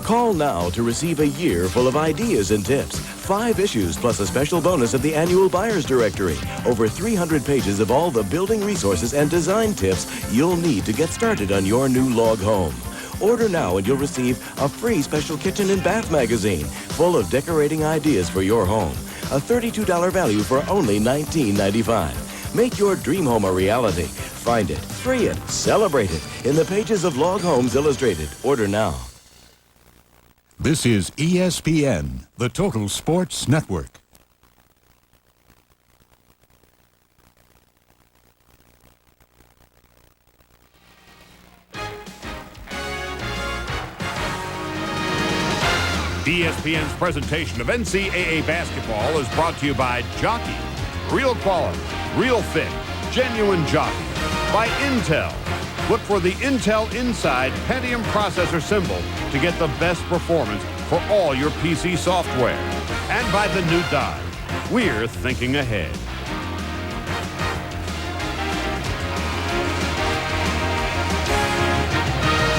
Call now to receive a year full of ideas and tips 5 issues plus a special bonus of the annual Buyer's Directory. Over 300 pages of all the building resources and design tips you'll need to get started on your new log home. Order now and you'll receive a free special kitchen and bath magazine full of decorating ideas for your home. A $32 value for only $19.95. Make your dream home a reality. Find it, free it, celebrate it in the pages of Log Homes Illustrated. Order now. This is ESPN, the Total Sports Network. ESPN's presentation of NCAA basketball is brought to you by Jockey. Real quality, real fit, genuine jockey. By Intel. Look for the Intel Inside Pentium processor symbol to get the best performance for all your PC software. And by the new Dodge. We're thinking ahead.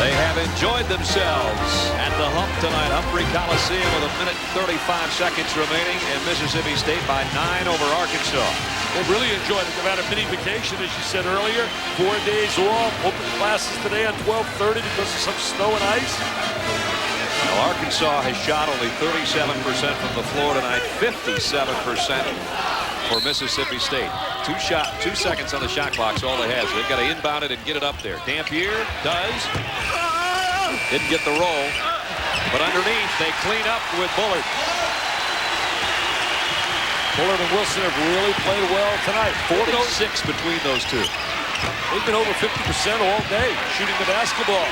They have enjoyed themselves at the hump tonight. Humphrey Coliseum with 1 minute and 35 seconds remaining, and Mississippi State by 9 over Arkansas. They've really enjoyed it. They've had a mini vacation, as you said earlier. 4 days off. Open classes today at 12:30 because of some snow and ice. Well, Arkansas has shot only 37% from the floor tonight, 57% for Mississippi State. 2 seconds on the shot clock, so all they have. So they've got to inbound it and get it up there. Dampier does. Didn't get the roll. But underneath, they clean up with Bullard. Bullard and Wilson have really played well tonight. 46 between those two. They've been over 50% all day shooting the basketball.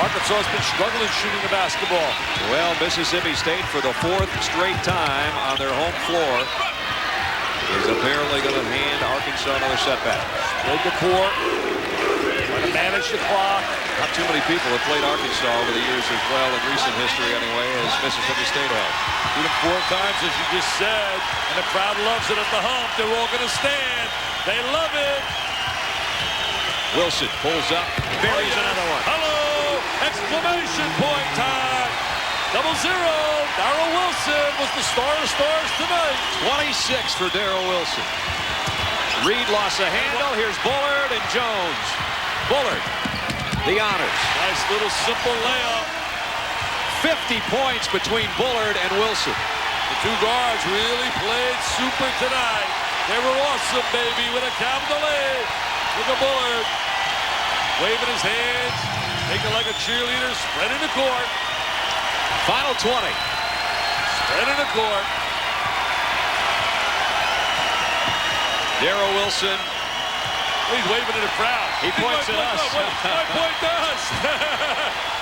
Arkansas has been struggling shooting the basketball. Well, Mississippi State, for the 4th straight time on their home floor, is apparently going to hand Arkansas another setback. Played the court. Trying to manage the clock. Not too many people have played Arkansas over the years as well, in recent history anyway, as Mississippi State has. Beat them 4 times, as you just said, and the crowd loves it at the hump. They're all going to stand. They love it. Wilson pulls up, buries another one. Hello! Exclamation point time! 0-0. Darrell Wilson was the star of stars tonight. 26 for Darrell Wilson. Reed lost a handle. Here's Bullard and Jones. Bullard, the honors. Nice little simple layup. 50 points between Bullard and Wilson. The 2 guards really played super tonight. They were awesome, baby, with a capital A. Look at Bullard. Waving his hands, making like a cheerleader, spreading the court. Final 20. Spreading the court. Darrell Wilson. He's waving at the crowd. He points at us. Point to us.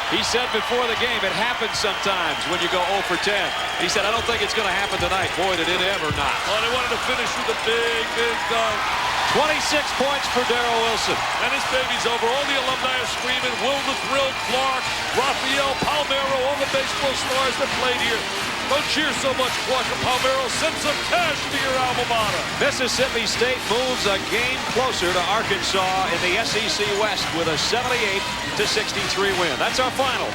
He said before the game, it happens sometimes when you go 0 for 10. He said, I don't think it's going to happen tonight. Boy, did it ever not. Oh, they wanted to finish with a big dunk. 26 points for Darrell Wilson. And this baby's over. All the alumni are screaming. Will the Thrill, Clark, Rafael, Palmeiro, all the baseball stars that played here. Don't cheer so much, Clark and Palmeiro. Send some cash to your alma mater. Mississippi State moves a game closer to Arkansas in the SEC West with a 78-63 win. That's our final.